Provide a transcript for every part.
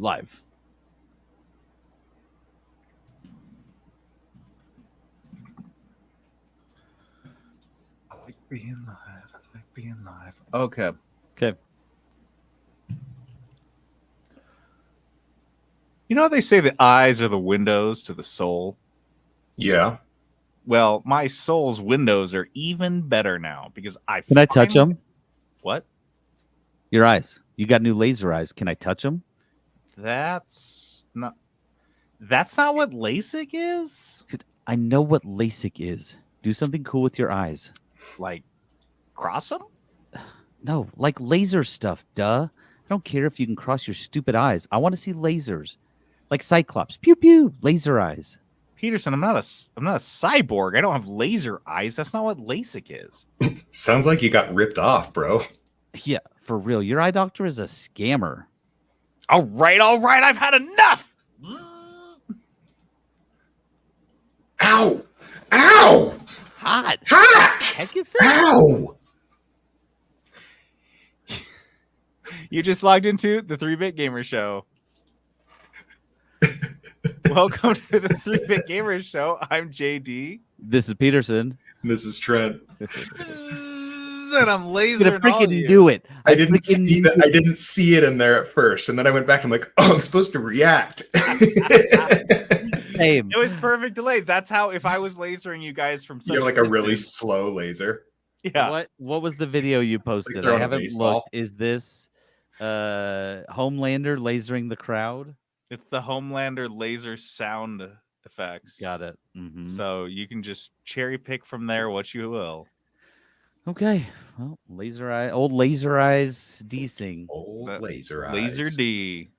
live. I like being live. Okay. Okay. You know how they say the eyes are the windows to the soul? Yeah. Well, my soul's windows are even better now because Can I touch them? What? Your eyes. You got new laser eyes. Can I touch them? That's not what LASIK is. Dude, I know what LASIK is. Do something cool with your eyes. Like cross them? No, like laser stuff, duh. I don't care if you can cross your stupid eyes. I want to see lasers. Like Cyclops. Pew pew. Laser eyes. Peterson, I'm not a cyborg. I don't have laser eyes. That's not what LASIK is. Sounds like you got ripped off, bro. Yeah, for real. Your eye doctor is a scammer. All right. I've had enough. Ow! Ow! Hot. Hot! Heck is that? Ow! You just logged into the 3-Bit Gamer Show. Welcome to the 3-Bit Gamer Show. I'm JD. This is Peterson. This is Trent. And I'm lasering I'm gonna all of freaking you. do it. I didn't see it in there at first, and then I went back. I'm like, oh, I'm supposed to react. Same. It was perfect delay. That's how, if I was lasering you guys from such You're like a really distance- slow laser. yeah. What was the video you posted? I throwing a haven't baseball? looked. Is this Homelander lasering the crowd? It's the Homelander laser sound effects. Got it. Mhm. So you can just cherry pick from there what you will. Okay. Well, old laser eyes desing. Old That laser eyes. Laser D.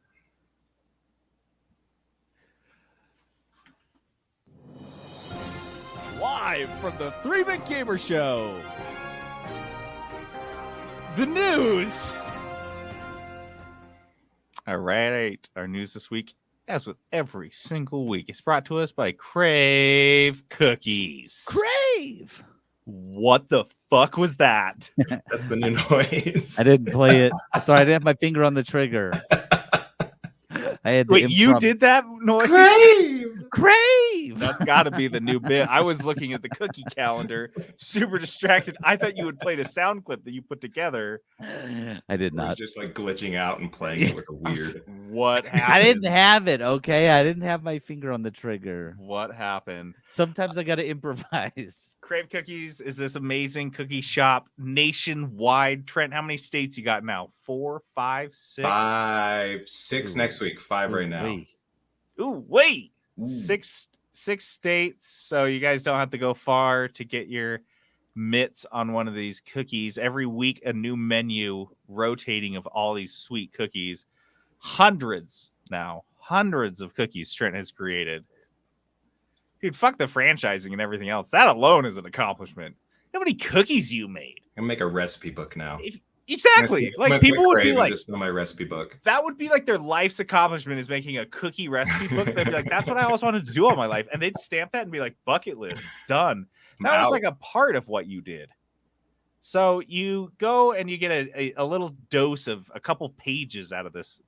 Live from the 3-Bit Gamer Show. The news. All right. Our news this week, as with every single week, is brought to us by Crave Cookies. Crave. What the fuck was that? That's the new noise. I didn't play it. Sorry, I didn't have my finger on the trigger. I had to Wait, you improv- did that noise? Crave! Crave. That's got to be the new bit. I was looking at the cookie calendar, super distracted. I thought you had played a sound clip that you put together. I did It was not. just like glitching out and playing it with a I was weird. like, what happened? I didn't have it. Okay, I didn't have my finger on the trigger. What happened? Sometimes I got to improvise. Crave Cookies is this amazing cookie shop nationwide. Trent, how many states you got now? 4, 5, 6? 5, 6 Ooh. next week. 5 right now. Wait. Ooh, wait. Ooh. Six states. So you guys don't have to go far to get your mitts on one of these cookies. Every week, a new menu rotating of all these sweet cookies. Hundreds of cookies Trent has created. Dude, fuck the franchising and everything else. That alone is an accomplishment. How many cookies you made? I'm gonna make a recipe book now. Exactly. I'm gonna Like put people would be Crave in like, just in my recipe book. that would be like their life's accomplishment is making a cookie recipe book. They'd be like, that's what I always wanted to do all my life. And they'd stamp that and be like, bucket list, done. I'm That was out. like a part of what you did. So you go and you get a little dose of a couple pages out of this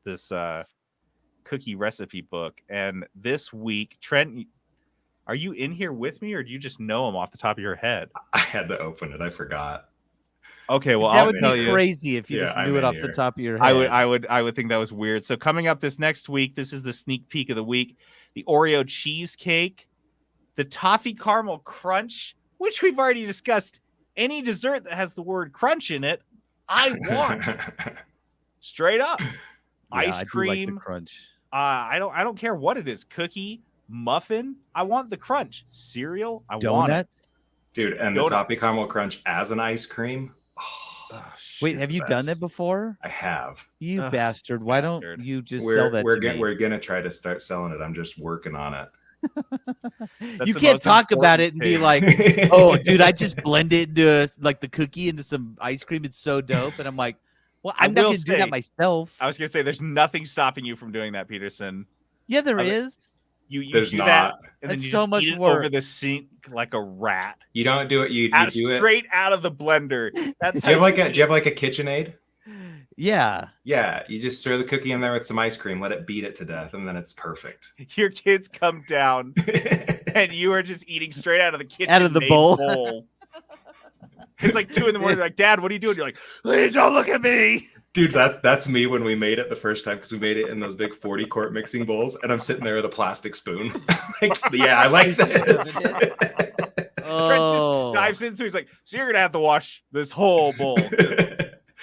cookie recipe book. And this week, Trent, are you in here with me or do you just know them off the top of your head? I had to open it. I forgot. Okay, well, That I'll would tell be you. crazy if you Yeah, just I'm knew it in off the here. top of your head. I would think that was weird. So coming up this next week, this is the sneak peek of the week: the Oreo cheesecake, the toffee caramel crunch, which we've already discussed. Any dessert that has the word crunch in it, I want straight up. Yeah, Ice I do like the cream. crunch. I don't care what it is. Cookie, muffin. I want the crunch. Cereal. I want it. Donut. Dude, and Donut. the toffee caramel crunch as an ice cream. Oh, Wait, is have the you done best. it before? I have. You Ugh, bastard. Why bastard. don't you just sell that to me? We're gonna try to start selling it. I'm just working on it. That's You the can't most talk about important it and be thing. like, oh, dude, I just blended into like the cookie into some ice cream. It's so dope. And I'm like, well, I I'm not will going to do say- that myself. I was gonna say, there's nothing stopping you from doing that, Peterson. Yeah, there I mean, is. You There's do not. that, and then That's you so just much eat it over work. the sink like a rat. You don't do it. You Out, do it. straight out of the blender. That's Do you have how like a KitchenAid? Yeah. Yeah, you just throw the cookie in there with some ice cream, let it beat it to death, and then it's perfect. Your kids come down and you are just eating straight out of the kitchen. Out of the made bowl. It's like 2 a.m. They're like, Dad, what are you doing? You're like, "Hey, don't look at me. Dude, that's me when we made it the first time, because we made it in those big 40-quart mixing bowls, and I'm sitting there with a plastic spoon. Like, yeah, I like this. Trent Oh. just dives in, so he's like, so you're gonna have to wash this whole bowl.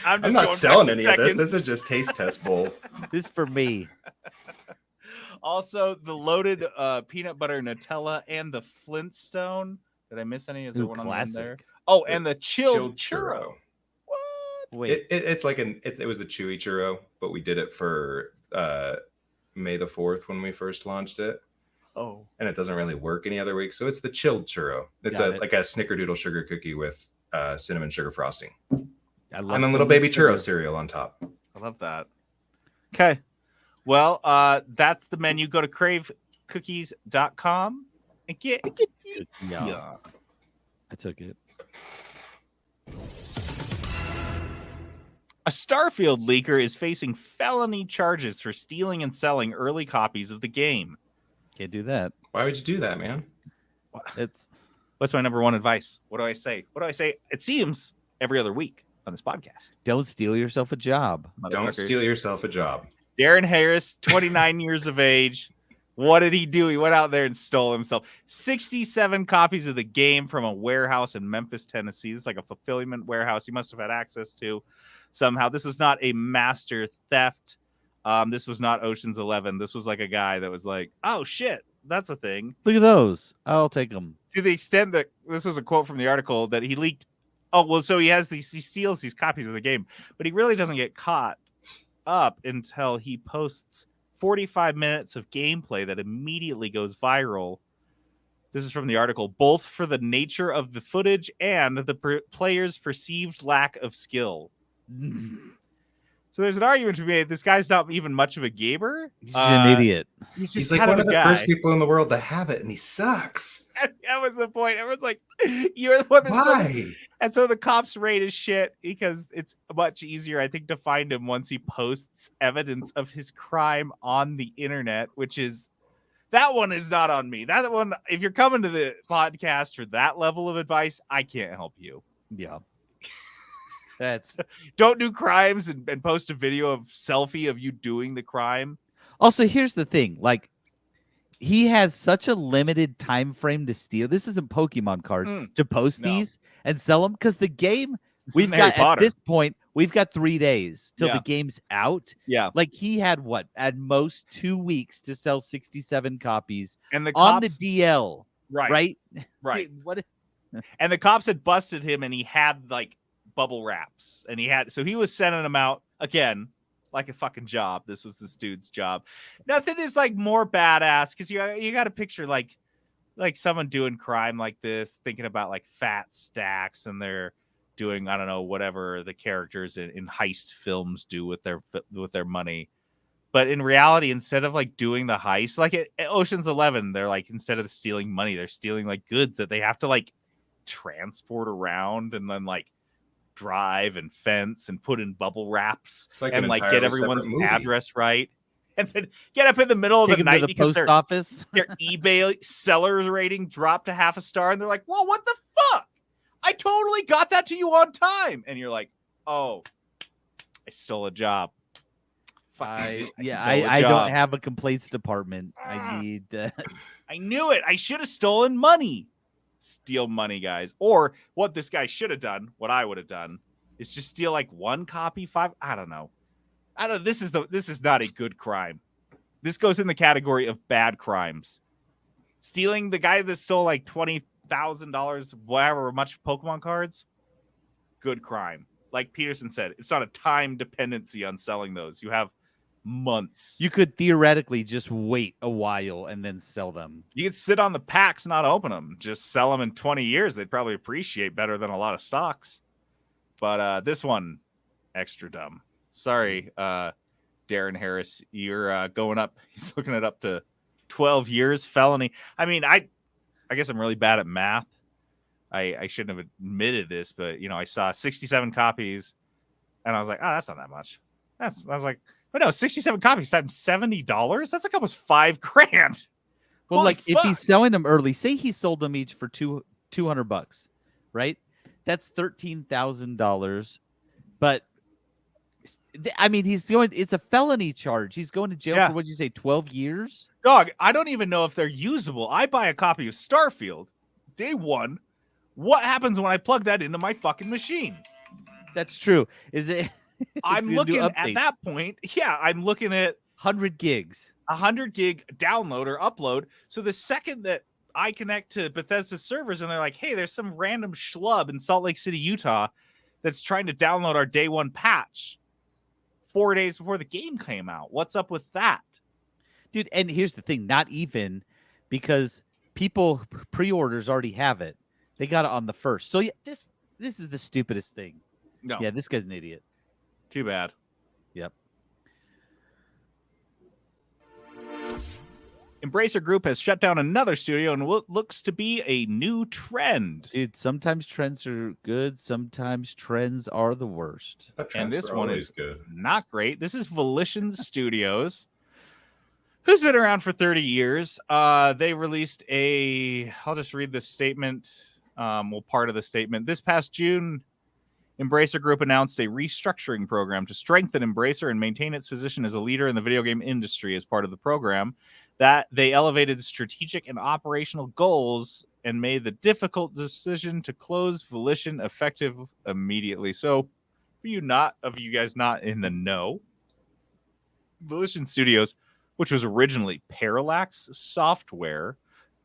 I'm I'm not going selling back any to of this. seconds. This is just taste test bowl. This for me. Also, the loaded peanut butter Nutella and the Flintstone. Did I miss any? Is there Ooh, one on the end there? classic. Oh, and the chilled churro. churro. What? Wait. It's like it was the chewy churro, but we did it for May the 4th when we first launched it. Oh, And it doesn't really work any other week. So it's the chilled churro. It's Got it. like a snickerdoodle sugar cookie with cinnamon sugar frosting. I love And then little cinnamon baby sugar. churro cereal on top. I love that. Okay. Well, that's the menu. Go to cravecookies.com and get Yeah. I took it. A Starfield leaker is facing felony charges for stealing and selling early copies of the game. Can't do that. Why would you do that, man? It's What's my number one advice? What do I say? What do I say? It seems every other week on this podcast. don't steal yourself a job. Don't Motherfuckers. steal yourself a job. Darren Harris, 29 years of age. What did he do? He went out there and stole himself 67 copies of the game from a warehouse in Memphis, Tennessee. This is like a fulfillment warehouse he must have had access to somehow. This was not a master theft. This was not Ocean's 11. This was like a guy that was like, oh, shit, that's a thing. Look at those. I'll take them. To the extent that this was a quote from the article that he leaked. Oh, well, so he steals these copies of the game, but he really doesn't get caught up until he posts 45 minutes of gameplay that immediately goes viral. This is from the article, both for the nature of the footage and the player's perceived lack of skill. So there's an argument to be made. This guy's not even much of a gamer. He's just an idiot. He's just He's like kind one of of a the guy. first people in the world to have it, and he sucks. That was the point. Everyone's like, you're the one that's Why? And so the cops rate his shit because it's much easier, I think, to find him once he posts evidence of his crime on the internet, which is, that one is not on me. That one, if you're coming to the podcast for that level of advice, I can't help you. Yeah. That's Don't do crimes and post a video of selfie of you doing the crime. also, here's the thing. Like, he has such a limited time frame to steal. This isn't Pokemon cards to post no. these and sell them, because the game This we've isn't Harry got at Potter. this point, we've got 3 days till Yeah. the game's out. Yeah. Like, he had what, at most 2 weeks to sell 67 copies And the on cops, the DL, right. right? Dude, what? And the cops had busted him and he had like bubble wraps and he was sending them out again like a fucking job. This was this dude's job. Nothing is like more badass because you got to picture like someone doing crime like this, thinking about like fat stacks, and they're doing, I don't know, whatever the characters in heist films do with their money. But in reality, instead of like doing the heist, like at Ocean's 11, they're like, instead of stealing money, they're stealing like goods that they have to like transport around and then like drive and fence and put in bubble wraps It's like and an like get entirely everyone's separate movie. address right, and then get up in the middle of Take the him to night the because post their office. eBay sellers rating dropped to 0.5 star, and they're like, "Whoa, what the fuck? I totally got that to you on time," and you're like, "Oh, I stole a job." I stole a don't job. have a complaints department. I need I knew it. I should have stolen money. Steal money, guys. Or what this guy should have done, what I would have done, is just steal like 1 copy, 5. I don't know. This is not a good crime. This goes in the category of bad crimes. Stealing the guy that stole like $20,000, whatever much Pokemon cards, good crime. Like Peterson said, it's not a time dependency on selling those. You have months. You could theoretically just wait a while and then sell them. You could sit on the packs, not open them. Just sell them in 20 years. They'd probably appreciate better than a lot of stocks. But this one, extra dumb. Sorry, Darren Harris. You're going up. He's looking at up to 12 years felony. I mean, I guess I'm really bad at math. I shouldn't have admitted this, but, I saw 67 copies And I was like, oh, that's not that much. I was like, but no, 67 copies times $70. That's like almost $5,000. Well, Holy like if fuck. he's selling them early, say he sold them each for $200, right? That's $13,000. But I mean, it's a felony charge. He's going to jail Yeah. for, what'd you say, 12 years? Dog, I don't even know if they're usable. I buy a copy of Starfield day one. What happens when I plug that into my fucking machine? That's true. Is it? I'm gonna do looking at updates. that point. Yeah, I'm looking at 100 gigs. 100 gig download or upload. So the second that I connect to Bethesda's servers and they're like, hey, there's some random schlub in Salt Lake City, Utah that's trying to download our day one patch 4 days before the game came out. What's up with that? Dude, and here's the thing, not even, because people pre-orders already have it. They got it on the first. So yeah, this is the stupidest thing. No. Yeah, this guy's an idiot. Too bad. Yep. Embracer Group has shut down another studio and what looks to be a new trend. Dude, sometimes trends are good, sometimes trends are the worst. And this one is good. not great. This is Volition Studios, who's been around for 30 years. They released I'll just read this statement. Part of the statement. This past June, Embracer Group announced a restructuring program to strengthen Embracer and maintain its position as a leader in the video game industry. As part of the program, that they elevated strategic and operational goals and made the difficult decision to close Volition effective immediately. So, for you guys not in the know, Volition Studios, which was originally Parallax Software,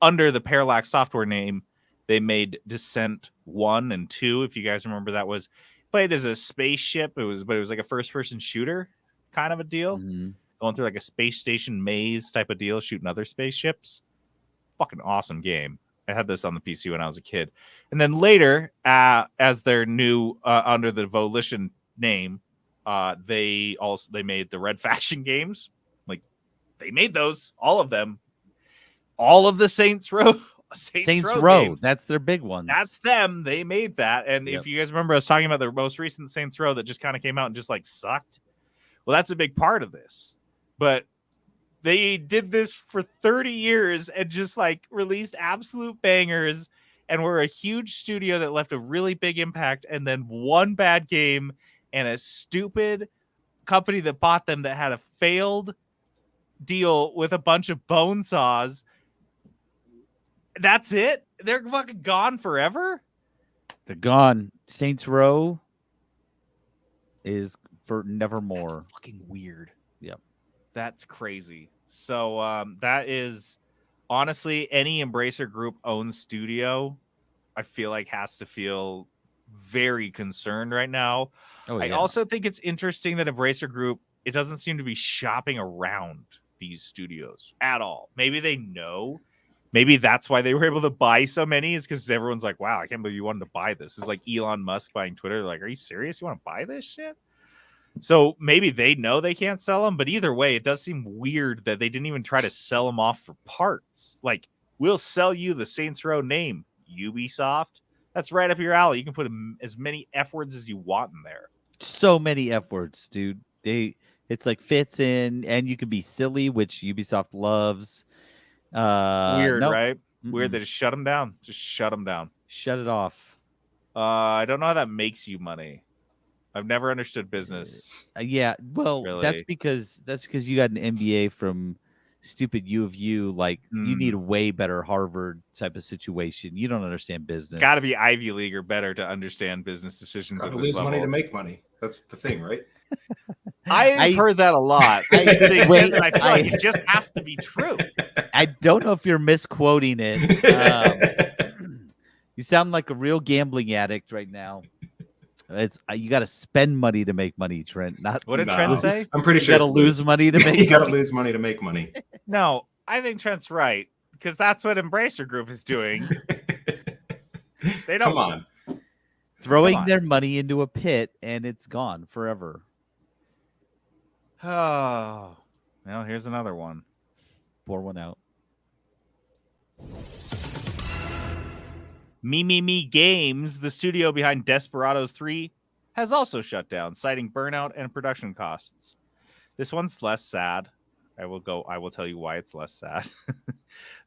under the Parallax Software name, they made Descent 1 and 2. If you guys remember, that was played as a spaceship. But it was like a first-person shooter kind of a deal. Mm-hmm. Going through like a space station maze type of deal, shooting other spaceships. Fucking awesome game. I had this on the PC when I was a kid. And then later, as their new under the Volition name, they made the Red Faction games. Like they made those, all of them, all of the Saints Row. Saints Row. Games. That's their big ones. That's them. They made that. And Yep. if you guys remember, I was talking about the most recent Saints Row that just kind of came out and just like sucked. Well, that's a big part of this. But they did this for 30 years and just like released absolute bangers and were a huge studio that left a really big impact. And then one bad game and a stupid company that bought them that had a failed deal with a bunch of bone saws. That's it? They're fucking gone forever? They're gone. Saints Row is for nevermore. That's fucking weird. Yep. That's crazy. So that is honestly any Embracer Group owned studio, I feel like has to feel very concerned right now. Oh, I yeah. also think it's interesting that Embracer Group, it doesn't seem to be shopping around these studios at all. Maybe they know. Maybe that's why they were able to buy so many, is because everyone's like, wow, I can't believe you wanted to buy this. It's like Elon Musk buying Twitter. They're like, are you serious? You want to buy this shit? So maybe they know they can't sell them, but either way, it does seem weird that they didn't even try to sell them off for parts. Like, we'll sell you the Saints Row name, Ubisoft. That's right up your alley. You can put as many F words as you want in there. So many F words, dude. It's like fits in, and you can be silly, which Ubisoft loves. Weird, nope. right? Weird. Mm-mm. They just shut them down. Just shut them down. Shut it off. I don't know how that makes you money. I've never understood business. Yeah, well, that's Really? because you got an MBA from stupid U of U. Like you need a way better Harvard type of situation. You don't understand business. Got to be Ivy League or better to understand business decisions Gotta at this lose money to level. make money. That's the thing, right? I've heard that a lot. I feel like it just has to be true. I don't know if you're misquoting it. You sound like a real gambling addict right now. It's you got to spend money to make money, Trent. Not What did No. Trent say? I'm pretty you sure got to it's lose money to make. You gotta lose money to make money. No, I think Trent's right because that's what Embracer Group is doing. They don't. Come on. Throwing Come on. their money into a pit and it's gone forever. Oh, well, here's another one. Pour one out. Me Games, the studio behind Desperados 3, has also shut down, citing burnout and production costs. This one's less sad. I will tell you why it's less sad.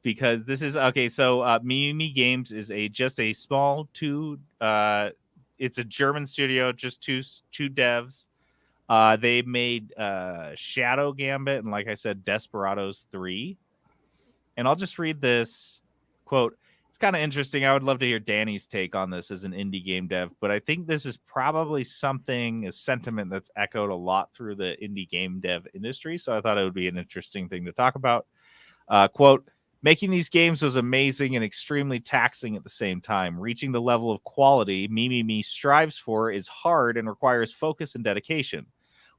Because this is okay. So Mimi Games is just a small it's a German studio, just two devs. They made Shadow Gambit and, like I said, Desperados 3. And I'll just read this quote. It's kind of interesting. I would love to hear Danny's take on this as an indie game dev, but I think this is probably a sentiment that's echoed a lot through the indie game dev industry. So I thought it would be an interesting thing to talk about. Quote, making these games was amazing and extremely taxing at the same time. Reaching the level of quality Mimi strives for is hard and requires focus and dedication.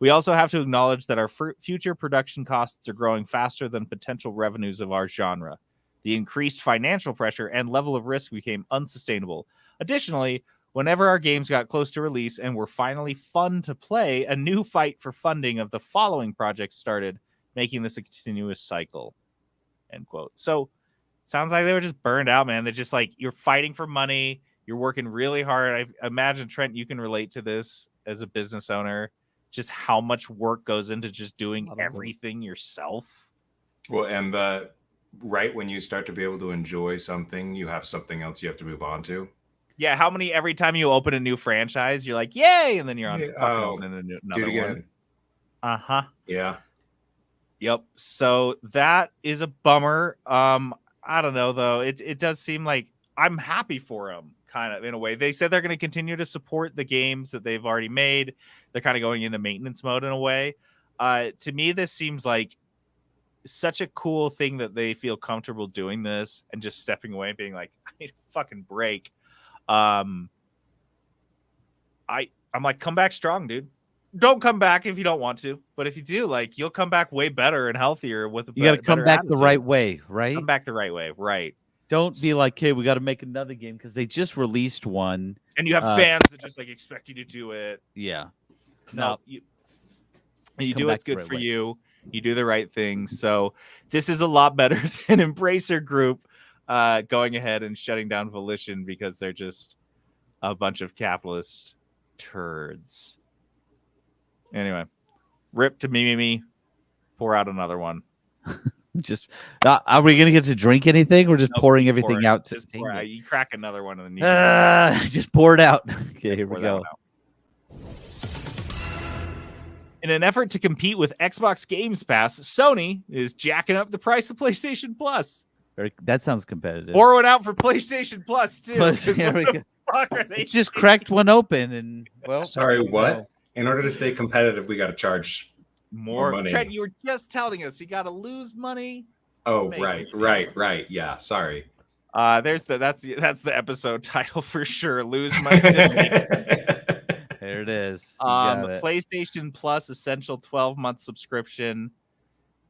We also have to acknowledge that our future production costs are growing faster than potential revenues of our genre. The increased financial pressure and level of risk became unsustainable. Additionally, whenever our games got close to release and were finally fun to play, a new fight for funding of the following projects started, making this a continuous cycle. End quote. So, sounds like they were just burned out, man. They're just like, you're fighting for money. You're working really hard. I imagine, Trent, you can relate to this as a business owner. Just how much work goes into just doing everything yourself. Well, and right when you start to be able to enjoy something, you have something else you have to move on to. Yeah, every time you open a new franchise, you're like, yay, and then you're on opening another one. Uh-huh. Yeah. Yep. So that is a bummer. I don't know, though. It does seem like I'm happy for them, kind of, in a way. They said they're going to continue to support the games that they've already made. They're kind of going into maintenance mode in a way. To me, this seems like such a cool thing that they feel comfortable doing this and just stepping away and being like, I need a fucking break. I'm like, come back strong, dude. Don't come back if you don't want to, but if you do, like, you'll come back way better and healthier with a you got to come back attitude. the right way, right? Come back the right way, right? Don't be like, hey, we got to make another game because they just released one, and you have fans that just like expect you to do it. Yeah, no, you do what's good for you. You do the right thing. So this is a lot better than Embracer Group going ahead and shutting down Volition because they're just a bunch of capitalist turds. Anyway, rip to me. Pour out another one. Just are we gonna get to drink anything? We're just pouring everything out to you crack another one and then you just pour it out. Okay, here we go. In an effort to compete with Xbox Games Pass, Sony is jacking up the price of PlayStation Plus. That sounds competitive. Pour it out for PlayStation Plus too. Here we go. Just cracked one open and sorry, what? In order to stay competitive, we got to charge more money. Trent, you were just telling us you got to lose money. Oh, right. Yeah, sorry. That's the episode title for sure. Lose money. There it is. PlayStation Plus Essential 12-month subscription.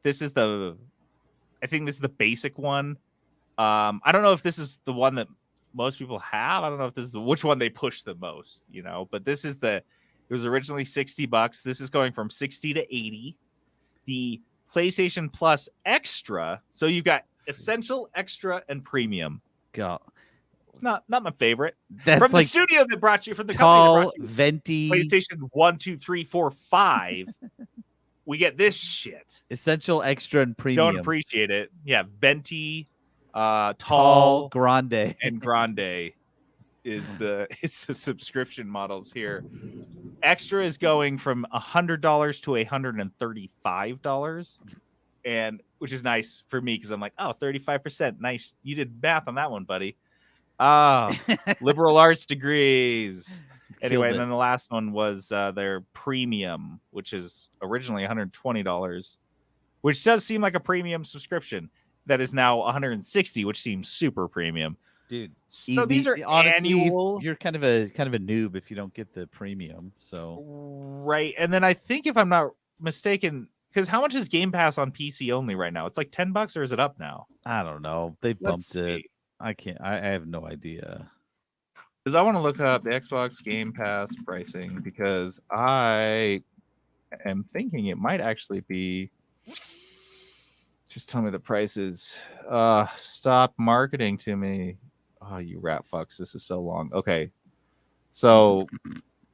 I think this is the basic one. I don't know if this is the one that most people have. I don't know if this is which one they push the most, but this is it was originally $60. This is going from $60 to $80. The PlayStation Plus Extra. So you've got Essential, Extra, and Premium. God. It's not my favorite. That's from like the studio that brought you, from the tall, company that brought you venti PlayStation 1, 2, 3, 4, 5. We get this shit. Essential, Extra, and Premium. Don't appreciate it. Yeah, venti, tall, grande, and grande is the subscription models here. Extra is going from $100 to $135, and which is nice for me because I'm like, 35%. Nice. You did math on that one, buddy. Liberal arts degrees. Anyway, and then the last one was their premium, which is originally $120, which does seem like a premium subscription. That is now $160, which seems super premium. Dude, so these are honestly, annual. You're kind of a noob if you don't get the premium. So right, and then I think if I'm not mistaken, because how much is Game Pass on PC only right now? It's like $10, or is it up now? I don't know. They bumped it. I can't. I have no idea. Because I want to look up the Xbox Game Pass pricing because I am thinking it might actually be. Just tell me the prices. Stop marketing to me. Oh, you rat fucks. This is so long. Okay. So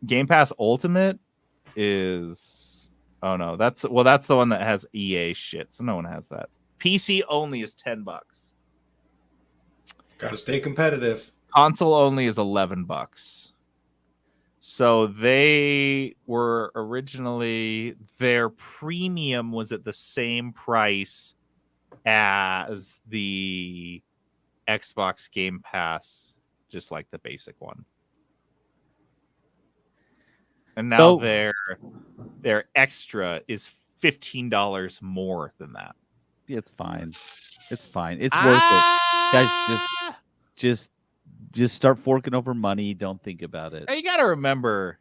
Game Pass Ultimate is that's the one that has EA shit, so no one has that. PC only is $10. Gotta stay competitive. Console only is $11. So they were originally, their premium was at the same price as the Xbox Game Pass, just like the basic one. And now So- their extra is $15 more than that. It's fine. It's fine. It's worth it. Guys, just start forking over money. Don't think about it. You gotta remember,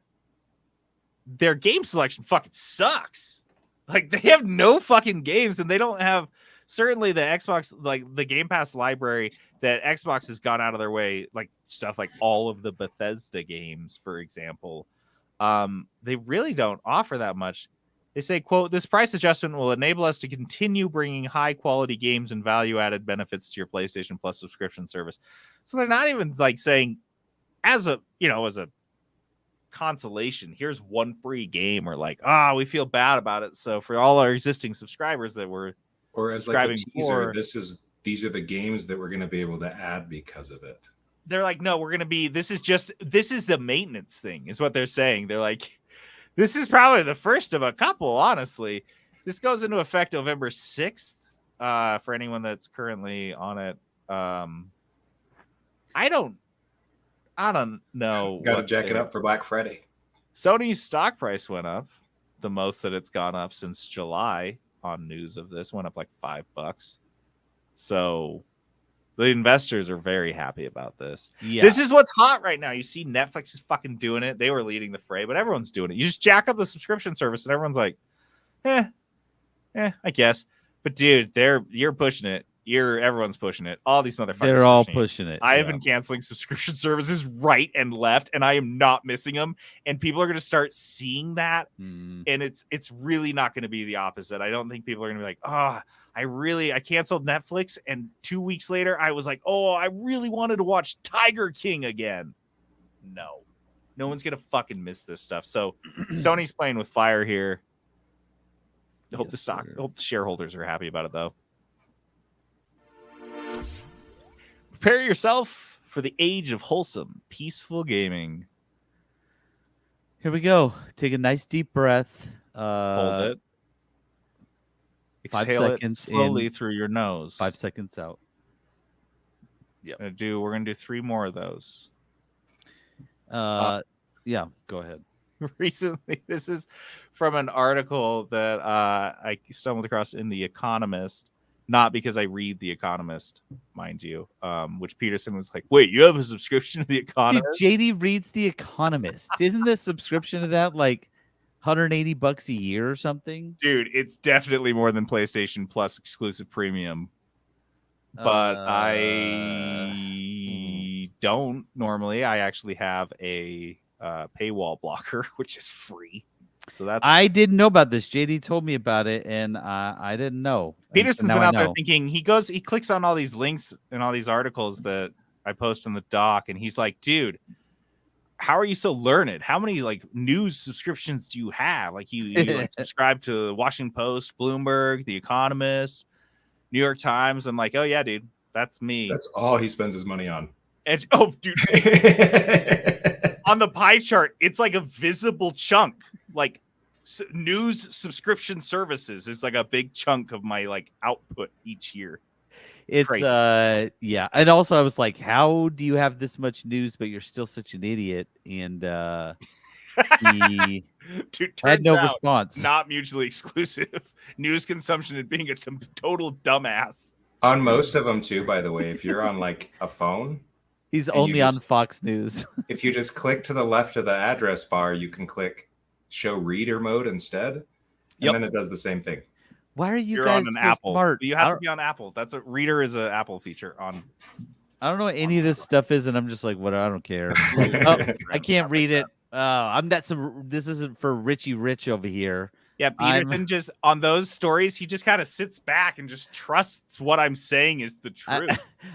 their game selection fucking sucks. Like, they have no fucking games, and they don't have, certainly the Xbox, like the Game Pass library that Xbox has gone out of their way, like stuff like all of the Bethesda games, for example. They really don't offer that much. They say, quote, "This price adjustment will enable us to continue bringing high quality games and value added benefits to your PlayStation Plus subscription service." So they're not even like saying, as a consolation, here's one free game, or like, we feel bad about it. So for all our existing subscribers that were Or as like a subscribing teaser, before, these are the games that we're going to be able to add because of it. they're like, no, we're gonna be. This is the maintenance thing, is what they're saying. They're like, this is probably the first of a couple. Honestly, this goes into effect November 6th. For anyone that's currently on it, I don't know. Got to what jack it they- up for Black Friday. Sony's stock price went up, the most that it's gone up since July. On news of this, went up like $5. So the investors are very happy about this. Yeah. This is what's hot right now. You see Netflix is fucking doing it. They were leading the fray, but everyone's doing it. You just jack up the subscription service and everyone's like, I guess. But dude, you're pushing it. Everyone's pushing it. All these motherfuckers. They're all pushing pushing it. I have yeah. been canceling subscription services right and left, and I am not missing them. And people are going to start seeing that, Mm. and it's really not going to be the opposite. I don't think people are going to be like, I canceled Netflix, and 2 weeks later I was like, I really wanted to watch Tiger King again. No one's going to fucking miss this stuff. So Sony's playing with fire here. I hope Yes, hope sir. the shareholders are happy about it, though. Prepare yourself for the age of wholesome, peaceful gaming. Here we go. Take a nice deep breath. Hold it. 5 Exhale it seconds slowly in, through your nose. 5 seconds out. We're gonna do 3 more of those. Yeah, go ahead. Recently, this is from an article that I stumbled across in The Economist. Not because I read The Economist, mind you, which Peterson was like, "Wait, you have a subscription to The Dude, Economist?" JD reads The Economist. Isn't the subscription to that like $180 a year or something? Dude, it's definitely more than PlayStation Plus exclusive premium. But I don't normally. I actually have a paywall blocker, which is free. So that's I didn't know about this. JD told me about it, and I didn't know. And so Peterson's now been I out there know. thinking. He clicks on all these links and all these articles that I post in the doc, and he's like, "Dude, how are you so learned? How many like news subscriptions do you have? Like you like, subscribe to Washington Post, Bloomberg, The Economist, New York Times." I'm like, "Oh yeah, dude, that's me." That's all he spends his money on. And, dude, on the pie chart, it's like a visible chunk. Like news subscription services is like a big chunk of my like output each year. It's crazy. yeah. And also I was like, how do you have this much news, but you're still such an idiot? And he Dude, had no turns out, response. not mutually exclusive. News consumption and being a total dumbass. On most of them too, by the way, if you're on like a phone, He's and you only on just- Fox News. if you just click to the left of the address bar, you can click show reader mode instead. And Yep. then it does the same thing. Why are you You're guys on an so Apple. smart? You I have to don't, be on Apple. Reader is an Apple feature on. I don't know what any of this stuff is, and I'm just like, what? I don't care. Oh, I can't read it. This isn't for Richie Rich over here. Yeah, Peterson just on those stories, he just kind of sits back and just trusts what I'm saying is the truth.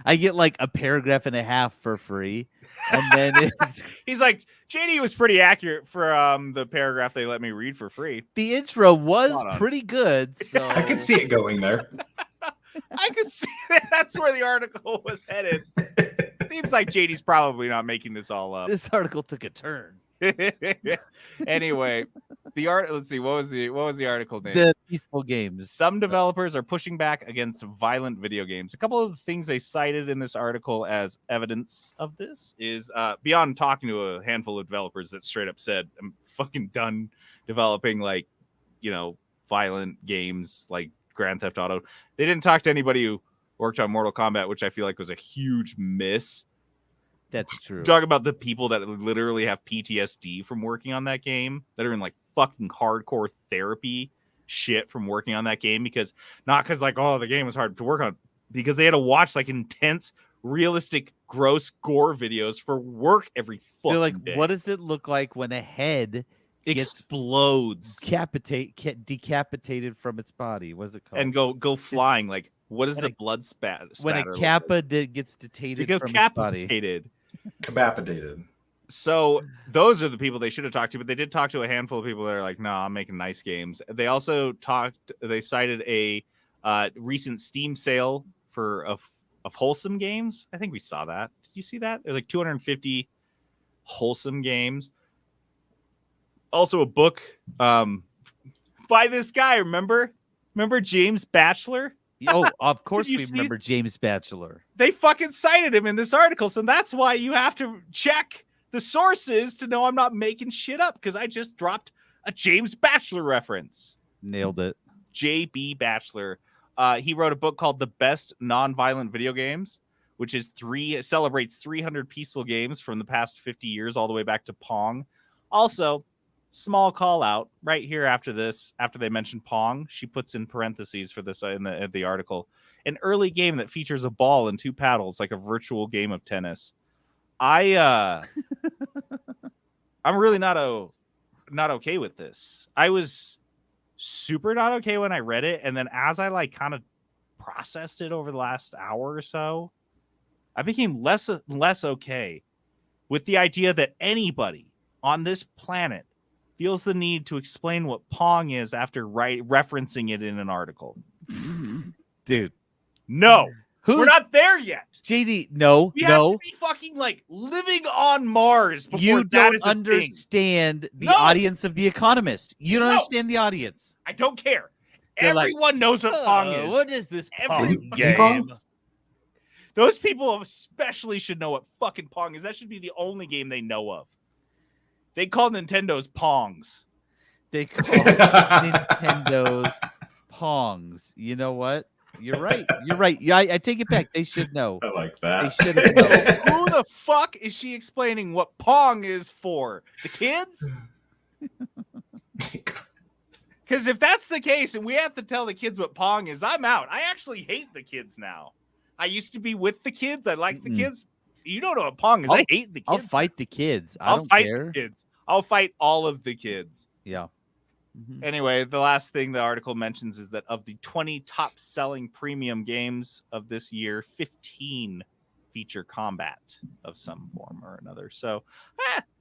I get like a paragraph and a half for free, and then it's, He's like, JD was pretty accurate for the paragraph they let me read for free. the intro was Spot on. pretty good. So I could see it going there. I could see that's where the article was headed. Seems like JD's probably not making this all up. this article took a turn. Anyway, let's see, what was the article name? The peaceful games. Some developers are pushing back against violent video games. A couple of the things they cited in this article as evidence of this is beyond talking to a handful of developers that straight up said, I'm fucking done developing like, violent games like Grand Theft Auto. They didn't talk to anybody who worked on Mortal Kombat, which I feel like was a huge miss. That's true. Talk about the people that literally have PTSD from working on that game, that are in like fucking hardcore therapy shit from working on that game, because not because like, oh, the game was hard to work on, because they had to watch like intense, realistic, gross gore videos for work every fucking They're like, day. what does it look like when a head gets Explodes decapitated from its body? What's it called? and go flying? Like, what is when the a- blood spatter? when a kappa gets detated from its body. Decapitated. Capacitated. So those are the people they should have talked to, but they did talk to a handful of people that are like, no, I'm making nice games. They also they cited a recent Steam sale of wholesome games. I think we saw that. Did you see that? There's like 250 wholesome games. Also a book by this guy, remember James Batchelor? Oh, of course you we see- remember James Batchelor. They fucking cited him in this article, so that's why you have to check the sources to know I'm not making shit up, because I just dropped a James Batchelor reference. Nailed it. J.B. Batchelor. He wrote a book called The Best Non-Violent Video Games, which is celebrates 300 peaceful games from the past 50 years all the way back to Pong. Also, small call out right here after this, after they mention Pong, she puts in parentheses for this in the article, an early game that features a ball and two paddles like a virtual game of tennis. I'm really not okay with this. I was super not okay when I read it, and then as I like kind of processed it over the last hour or so, I became less okay with the idea that anybody on this planet feels the need to explain what Pong is after referencing it in an article. Dude. No, we're not there yet. JD, no, We have to be fucking like living on Mars before you that don't is a thing. understand the No. audience of The Economist. You don't No. understand the audience. I don't care. They're like, Everyone knows what Pong is. What is this Every Pong Ping pong? game? Those people especially should know what fucking Pong is. That should be the only game they know of. They call Nintendo's Pongs. They call Nintendo's Pongs. You know what? You're right. You're right. Yeah, I take it back. They should know. I like that. They should have known. Who the fuck is she explaining what Pong is for? The kids? Because if that's the case and we have to tell the kids what Pong is, I'm out. I actually hate the kids now. I used to be with the kids. I like the Mm-mm. kids. You don't know what Pong is. I hate the kids. I'll fight the kids. I I'll don't fight care. the kids. I'll fight all of the kids. Yeah. Mhm. Anyway, the last thing the article mentions is that of the 20 top selling premium games of this year, 15 feature combat of some form or another. So,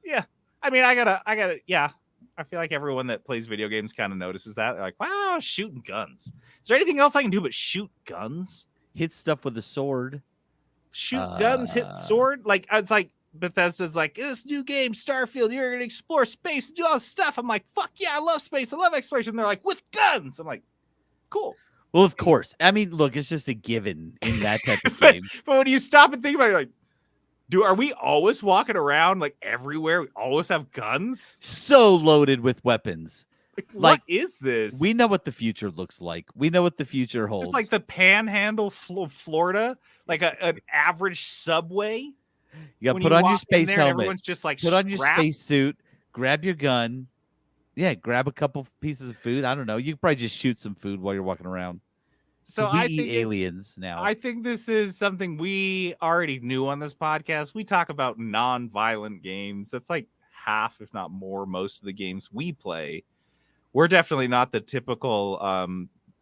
yeah. I mean, I gotta, yeah. I feel like everyone that plays video games kind of notices that. They're like, wow, shooting guns. Is there anything else I can do but shoot guns? Hit stuff with a sword. Shoot guns, hit sword? Like, it's like, Bethesda's like, this new game, Starfield, you're going to explore space and do all this stuff. I'm like, fuck yeah, I love space. I love exploration. They're like, with guns. I'm like, cool. Well, of course. I mean, look, it's just a given in that type of But game. when you stop and think about it, you're like, are we always walking around like everywhere? We always have guns? So loaded with weapons. Like, Like, what is this? We know what the future looks like. We know what the future holds. It's like the Panhandle of Florida, like an average subway. You got When to put on your walk in space there, helmet. Everyone's just like Put on your strapped. space suit. Grab your gun. Yeah, grab a couple pieces of food. I don't know. You could probably just shoot some food while you're walking around. So 'Cause we I eat think aliens now. I think this is something we already knew on this podcast. We talk about non-violent games. That's like half, if not more, most of the games we play. we're definitely not the typical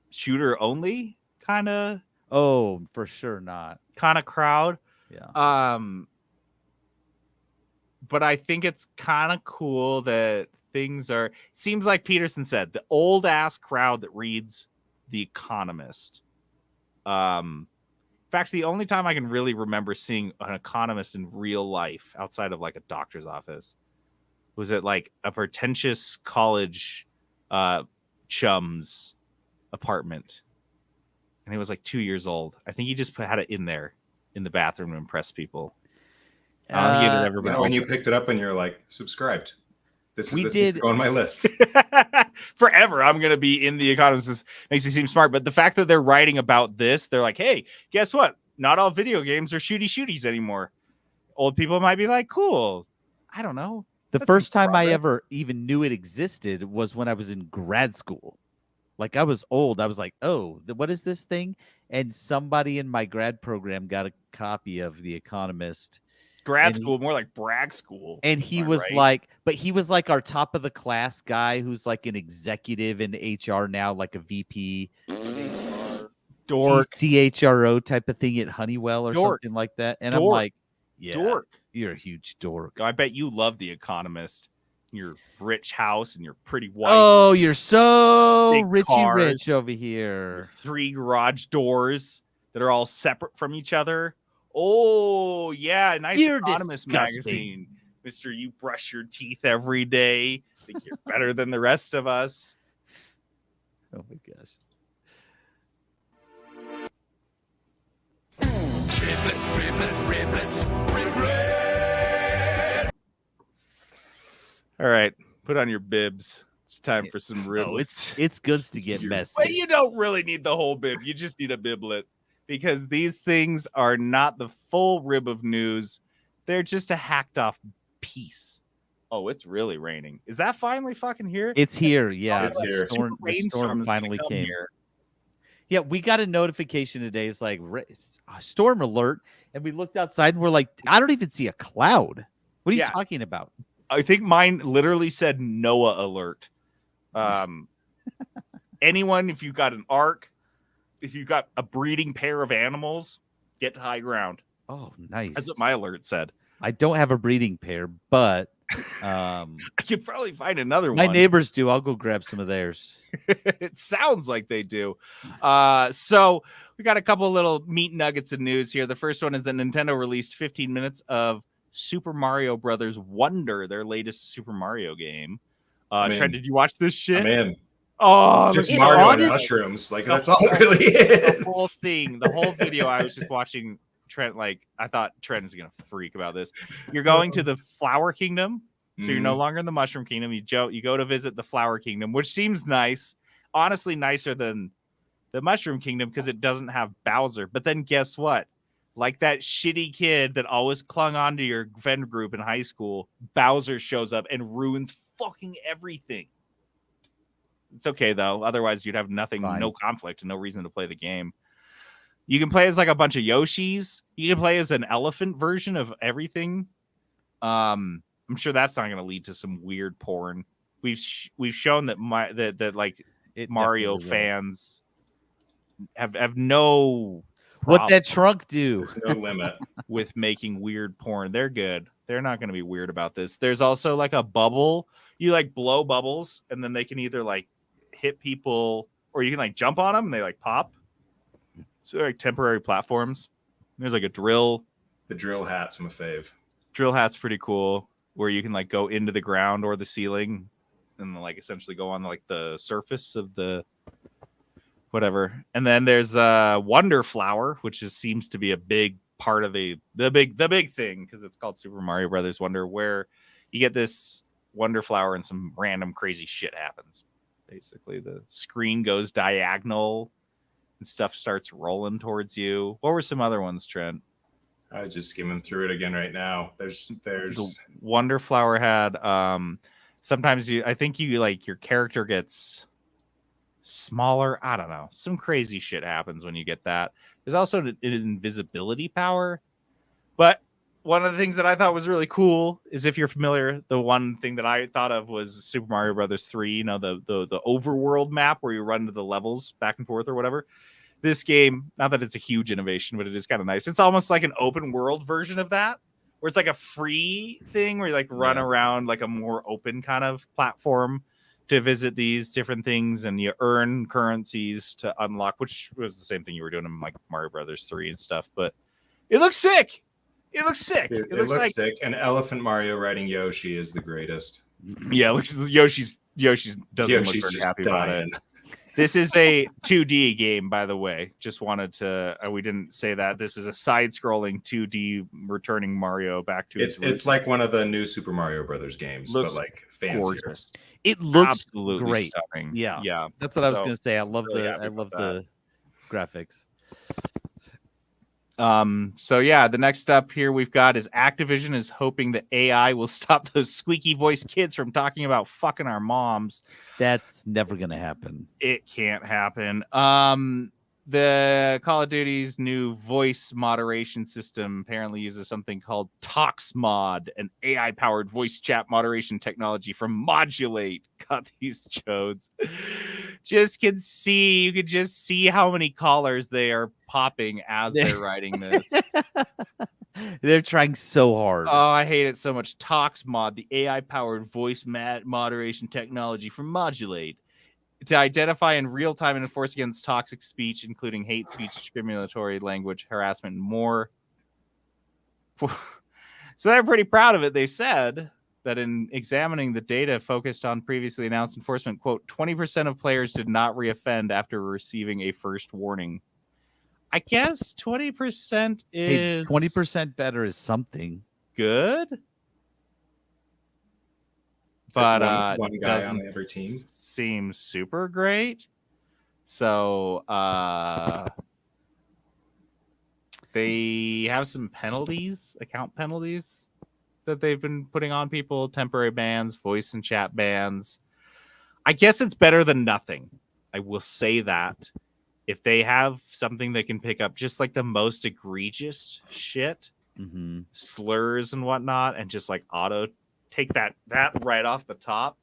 shooter only kind of Oh, for sure not. crowd. Yeah. But I think it's kind of cool that things are. It seems like Peterson said, the old ass crowd that reads The Economist. In fact, the only time I can really remember seeing an economist in real life outside of like a doctor's office was at like a pretentious college chum's apartment. And he was like 2 years old. I think he just had it in there in the bathroom to impress people. I don't think it had ever been when you opened. picked it up and you're like, subscribed. This We needs to did- go on my list. Forever, I'm going to be in The Economist. This makes me seem smart. But the fact that they're writing about this, they're like, hey, guess what? Not all video games are shooties anymore. Old people might be like, cool. I don't know. The That's first some time I progress. ever even knew it existed was when I was in grad school. Like I was old. I was like, oh, what is this thing? And somebody in my grad program got a copy of The Economist. Grad and he- school, more like brag school. And he Am I was right? like, but he was like our top of the class guy who's like an executive in HR now, like a VP, dork. CHRO type of thing at Honeywell or Dork. something like that. And I'm Dork. like, yeah, Dork. you're a huge dork. I bet you love The Economist. Your rich house and your pretty wife. Oh, you're so Big richy rich cars. over Your here. 3 garage doors that are all separate from each other. Oh, yeah. Nice You're Economist disgusting. magazine. Mister, you brush your teeth every day. Think you're better than the rest of us. Oh my gosh. All right. Put on your bibs. It's time for some riblets. Oh, it's good to get You're- messy. But you don't really need the whole bib. You just need a biblet because these things are not the full rib of news. They're just a hacked off piece. Oh, it's really raining. Is that finally fucking here? It's here. Yeah, It's here. The storm Rainstorm is gonna finally come came. here. Yeah, we got a notification today. It's like storm alert, and we looked outside and we're like, I don't even see a cloud. What are you Yeah. talking about? I think mine literally said Noah alert. Anyone, if you've got an ark, if you've got a breeding pair of animals, get to high ground. Oh, nice. That's what my alert said. I don't have a breeding pair, but I could probably find another my one. neighbors do. I'll go grab some of theirs. It sounds like they do. So we got a couple little meat nuggets of news here. The first one is that Nintendo released 15 minutes of Super Mario Brothers Wonder, their latest Super Mario game. I'm Trent, in. did you watch this shit? I'm in. Oh, Just it's Mario on and it? mushrooms. Like The that's all it whole- really the whole is. thing, the whole video. I was just watching Trent. Like I thought Trent is gonna freak about this. You're going to the Flower Kingdom, so you're no longer in the Mushroom Kingdom. You go to visit the Flower Kingdom, which seems nice. Honestly, nicer than the Mushroom Kingdom because it doesn't have Bowser. But then guess what? Like that shitty kid that always clung onto your friend group in high school, Bowser shows up and ruins fucking everything. It's okay though. Otherwise, you'd have nothing, Fine. no conflict, and no reason to play the game. You can play as like a bunch of Yoshis. You can play as an elephant version of everything. I'm sure that's not going to lead to some weird porn. We've shown that that like It Mario definitely will. fans have no What problem that trunk do? No limit. with making weird porn. They're good. They're not going to be weird about this. There's also like a bubble. You like blow bubbles, and then they can either like hit people, or you can like jump on them and they like pop. So they're like temporary platforms. There's like a drill. The drill hat's my fave. Drill hat's pretty cool, where you can like go into the ground or the ceiling, and like essentially go on like the surface of the whatever. And then there's Wonder Flower, which seems to be a big part of the big thing because it's called Super Mario Brothers Wonder, where you get this Wonder Flower and some random crazy shit happens. Basically, the screen goes diagonal and stuff starts rolling towards you. What were some other ones, Trent? I was just skimming through it again right now. There's The Wonder Flower had sometimes I think you like your character gets smaller. I don't know. Some crazy shit happens when you get that. There's also an invisibility power. But one of the things that I thought was really cool is, if you're familiar, the one thing that I thought of was Super Mario Brothers 3, you know, the overworld map where you run to the levels back and forth or whatever. This game, not that it's a huge innovation, but it is kind of nice. It's almost like an open world version of that, where it's like a free thing where you like run around like a more open kind of platform to visit these different things, and you earn currencies to unlock, which was the same thing you were doing in like Mario Brothers 3 and stuff. But it looks sick. It looks sick. It looks like sick. And Elephant Mario riding Yoshi is the greatest. yeah. It looks Yoshi's doesn't Yoshi's look very just happy about dying. it. This is a 2D game, by the way. Just wanted to. We didn't say that. This is a side-scrolling 2D returning Mario back to its roots. It's like one of the new Super Mario Brothers games, Looks but like fancier. gorgeous. It looks Absolutely great. stunning. Yeah. Yeah. That's what I was So, going to say. I love really the happy about the graphics. So yeah, the next up here we've got is Activision is hoping that AI will stop those squeaky voice kids from talking about fucking our moms. That's never going to happen. It can't happen. The Call of Duty's new voice moderation system apparently uses something called ToxMod, an AI-powered voice chat moderation technology from Modulate. Got these chodes. You could just see how many callers they are popping as they're writing this. They're trying so hard. Oh, I hate it so much. ToxMod, the AI-powered voice moderation technology from Modulate, to identify in real time and enforce against toxic speech, including hate speech, discriminatory language, harassment, and more. So they're pretty proud of it. They said that in examining the data focused on previously announced enforcement, quote, 20% of players did not reoffend after receiving a first warning. I guess 20% is 20% better is something. good. But one guy on every team seems super great. So they have some penalties, account penalties that they've been putting on people, temporary bans, voice and chat bans. I guess it's better than nothing. I will say that. If they have something that can pick up just like the most egregious shit, slurs and whatnot, and just like auto take that right off the top,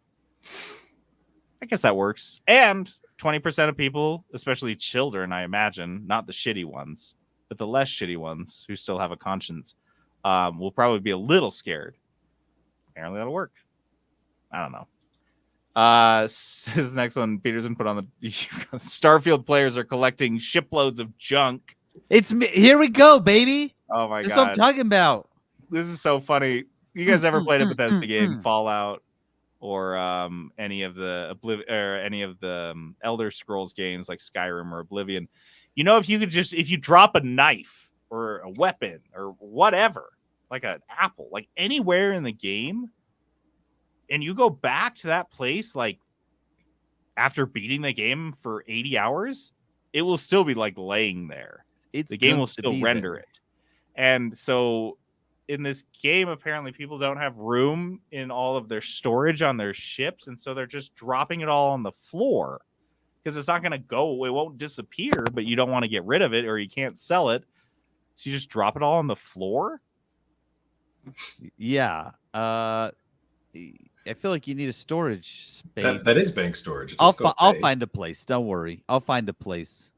I guess that works. And 20% of people, especially children, I imagine, not the shitty ones, but the less shitty ones who still have a conscience, will probably be a little scared. Apparently that'll work. I don't know. This next one, Peterson put on the Starfield players are collecting shiploads of junk. It's me. Here we go, baby. Oh my That's god. what I'm talking about. This is so funny. You guys ever played a Bethesda game, Fallout, or any of the Elder Scrolls games like Skyrim or Oblivion? You know, if you drop a knife or a weapon or whatever, like an apple, like anywhere in the game, and you go back to that place like after beating the game for 80 hours, it will still be like laying there. The game will still render it. And so in this game, apparently people don't have room in all of their storage on their ships, and so they're just dropping it all on the floor because it's not going to go. It won't disappear, but you don't want to get rid of it or you can't sell it. So you just drop it all on the floor? Yeah. I feel like you need a storage space. that is bank storage. I'll find a place. Don't worry. I'll find a place.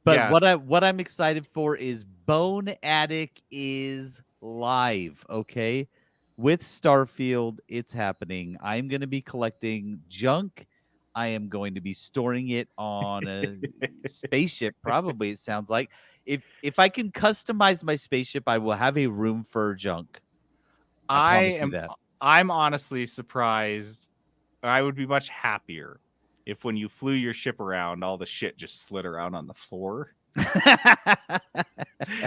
But Yeah. what I'm excited for is Bone Attic is live, okay? With Starfield, it's happening. I'm going to be collecting junk. I am going to be storing it on a spaceship, probably, it sounds like. If I can customize my spaceship, I will have a room for junk. I promise you that. I'm honestly surprised. I would be much happier if when you flew your ship around, all the shit just slid around on the floor.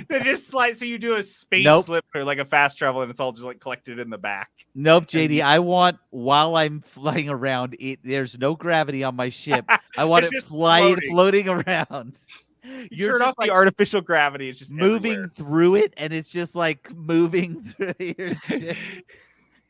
They just slide. So you do a space slip or like a fast travel, and it's all just like collected in the back. Nope, JD. I want while I'm flying around, there's no gravity on my ship. I want it floating around. You turn off the artificial gravity. It's just moving everywhere. through it, and it's just like moving through your ship.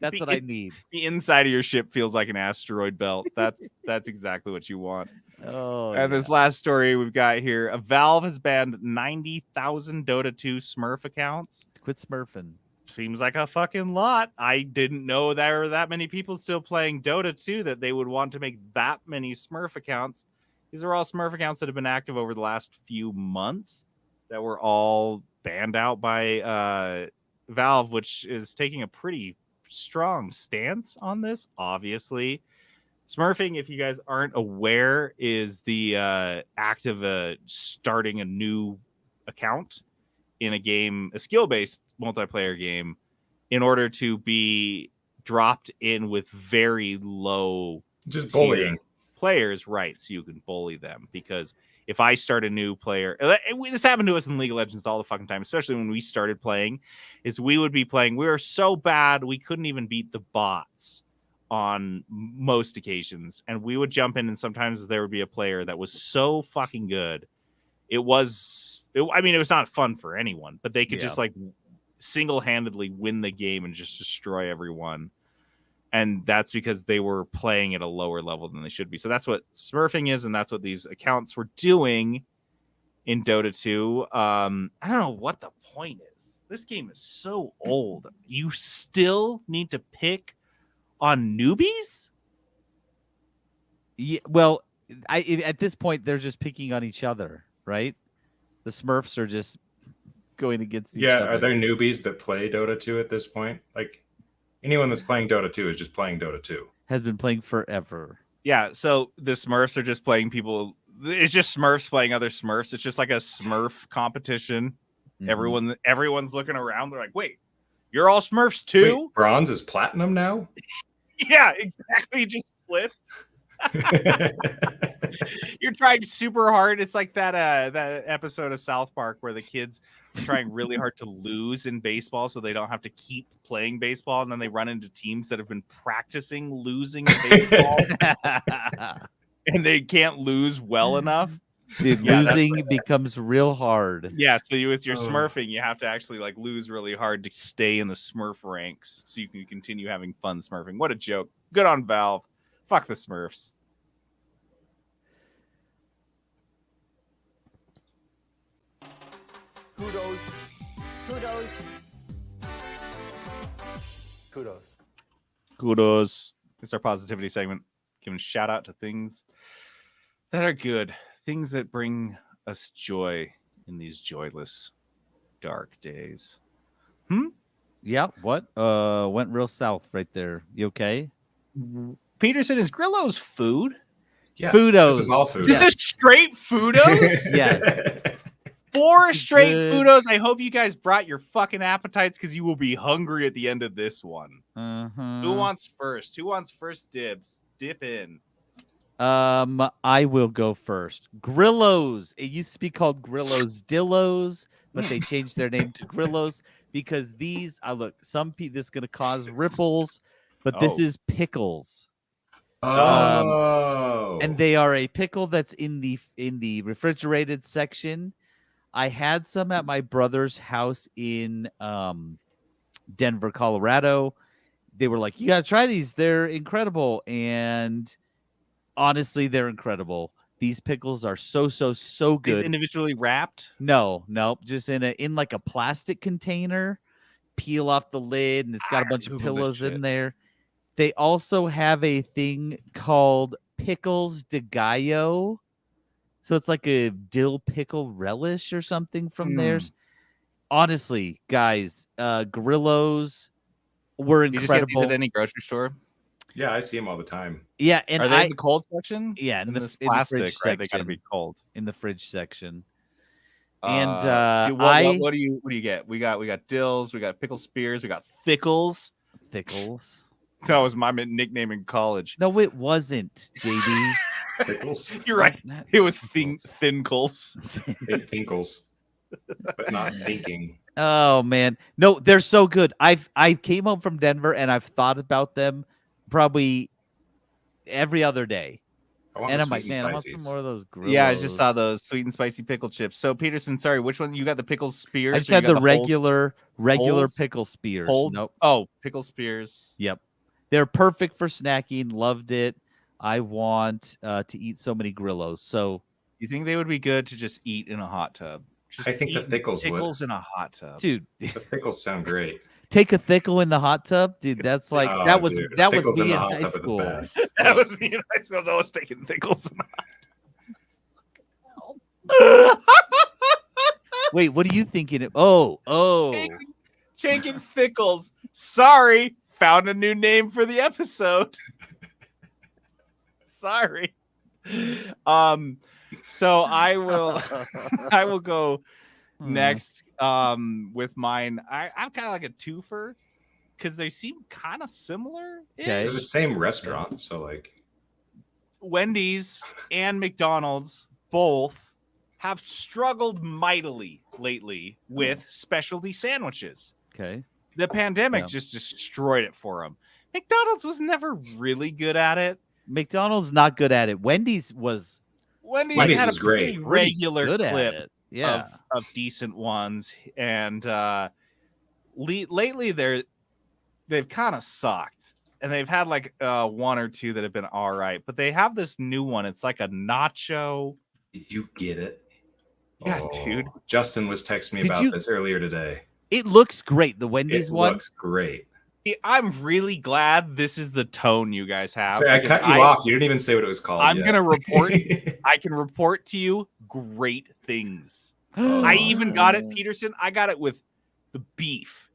That's what I need. The inside of your ship feels like an asteroid belt. That's exactly what you want. Oh, and this last story we've got here: Valve has banned 90,000 Dota 2 Smurf accounts. Quit smurfing. seems like a fucking lot. I didn't know there were that many people still playing Dota 2 that they would want to make that many Smurf accounts. These are all Smurf accounts that have been active over the last few months that were all banned out by Valve, which is taking a pretty strong stance on this, obviously. Smurfing, if you guys aren't aware, is the act of starting a new account in a game, a skill-based multiplayer game, in order to be dropped in with very low Just tier bullying. players, right? So you can bully them. Because if I start a new player, this happened to us in League of Legends all the fucking time, especially when we started playing, is we would be playing, we were so bad we couldn't even beat the bots on most occasions, and we would jump in, and sometimes there would be a player that was so fucking good. It was not fun for anyone, but they could just like single-handedly win the game and just destroy everyone. And that's because they were playing at a lower level than they should be. So that's what Smurfing is, and that's what these accounts were doing in Dota 2. I don't know what the point is. This game is so old. You still need to pick on newbies? Yeah, well, at this point they're just picking on each other, right? The Smurfs are just going against each other. Are there newbies that play Dota 2 at this point? Like anyone that's playing Dota 2 is just playing Dota 2. Has been playing forever. Yeah, so the Smurfs are just playing people. It's just Smurfs playing other Smurfs. It's just like a Smurf competition. Mhm. Everyone's looking around. They're like, wait, you're all Smurfs too? Wait, bronze is platinum now? Yeah, exactly. It just flips. You're trying super hard. It's like that episode of South Park where the kids are trying really hard to lose in baseball so they don't have to keep playing baseball, and then they run into teams that have been practicing losing in baseball and they can't lose well enough. Dude, losing becomes real hard. Yeah, so with your Smurfing, you have to actually like lose really hard to stay in the Smurf ranks so you can continue having fun Smurfing. What a joke. Good on Valve. Fuck the Smurfs. Kudos. Kudos. Kudos. Kudos. It's our positivity segment. Giving a shout out to things that are good. Things that bring us joy in these joyless, dark days. Yeah, what? Went real south right there. You okay? Peterson, is Grillo's food? Yeah, Fudos. This is all food. This is straight Fudos? Yeah. 4 straight Good. Fudos. I hope you guys brought your fucking appetites because you will be hungry at the end of this one. Uh-huh. Who wants first? Who wants first dibs? Dip in. I will go first. Grillos. It used to be called Grillos Dillos, but they changed their name to Grillos because these. Look, some people. This is gonna cause ripples, but this Oh. is pickles. Oh. And they are a pickle that's in the refrigerated section. I had some at my brother's house in Denver, Colorado. They were like, "You gotta try these; they're incredible." And honestly, they're incredible. These pickles are so good. Is individually wrapped? No, just in like a plastic container. Peel off the lid, and it's got a bunch of Googled this pillows shit. in there. They also have a thing called pickles de gallo. So it's like a dill pickle relish or something from theirs. Honestly, guys, Grillos were You just get these incredible. at any grocery store? Yeah, I see them all the time. Yeah, and Are they in the cold section? yeah, In this in the plastic, fridge right? They gotta section. be cold. In the fridge section. And what do you get? We got dills, we got pickle spears, we got thickles. Thickles. That was my nickname in college. No, it wasn't, JD. Pickles, You're right. Not It was thickles. thinkles. big thinkles, but not thinking. Oh man, no, they're so good. I came home from Denver and I've thought about them probably every other day. And I'm like, man, I want some more of those Grillos. Yeah, I just saw those sweet and spicy pickle chips. So Peterson, sorry, which one you got? The pickle spears? I just or you had got the whole- regular Holds? pickle spears. Hold. Nope. Oh, pickle spears. Yep. They're perfect for snacking. Loved it. I want to eat so many Grillos. So, You think they would be good to just eat in a hot tub? Just I think the eat pickles would. pickles in a hot tub. dude, The pickles sound great. take a thickle in the hot tub, dude. That's like Oh, that was dude. that was Pickles in me the in hot high tub are the school. best. That was me and I was always taking thickles. Wait, what are you thinking? Oh. Taking thickles. Sorry, found a new name for the episode. Sorry. So I will go next with mine. I'm kind of like a twofer because they seem kind of similar. Okay. They're the same restaurant, so like Wendy's and McDonald's both have struggled mightily lately with specialty sandwiches. Okay. The pandemic Yeah. just destroyed it for them. McDonald's was never really good at it. McDonald's not good at it. Wendy's was Wendy's had was a great. pretty pretty regular good clip at it. Yeah. of decent ones, and lately they've kind of sucked, and they've had like one or two that have been all right, but they have this new one. It's like a nacho. did you get it? Yeah, dude. Justin was texting me Did about you- this earlier today. It looks great. The Wendy's It one. looks great. I'm really glad this is the tone you guys have. Sorry, I because cut you off. You didn't even say what it was called. I'm yet. gonna report. I can report to you great things. I even got it, Peterson. I got it with the beef,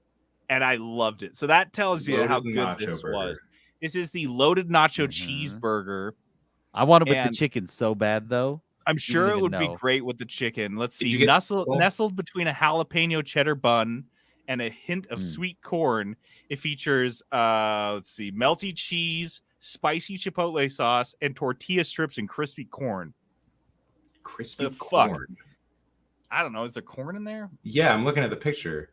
and I loved it. So that tells you Loaded how good nacho this burger. was. This is the loaded nacho Mhm. cheeseburger. I want it with And- the chicken so bad though. I'm sure it even would be know. great with the chicken. Let's Did see. you get Nestled, well- nestled between a jalapeno cheddar bun and a hint of Mm. sweet corn, it features let's see, melty cheese, spicy chipotle sauce, and tortilla strips and crispy corn. crispy The fuck? corn. I don't know. Is there corn in there? Yeah, I'm looking at the picture.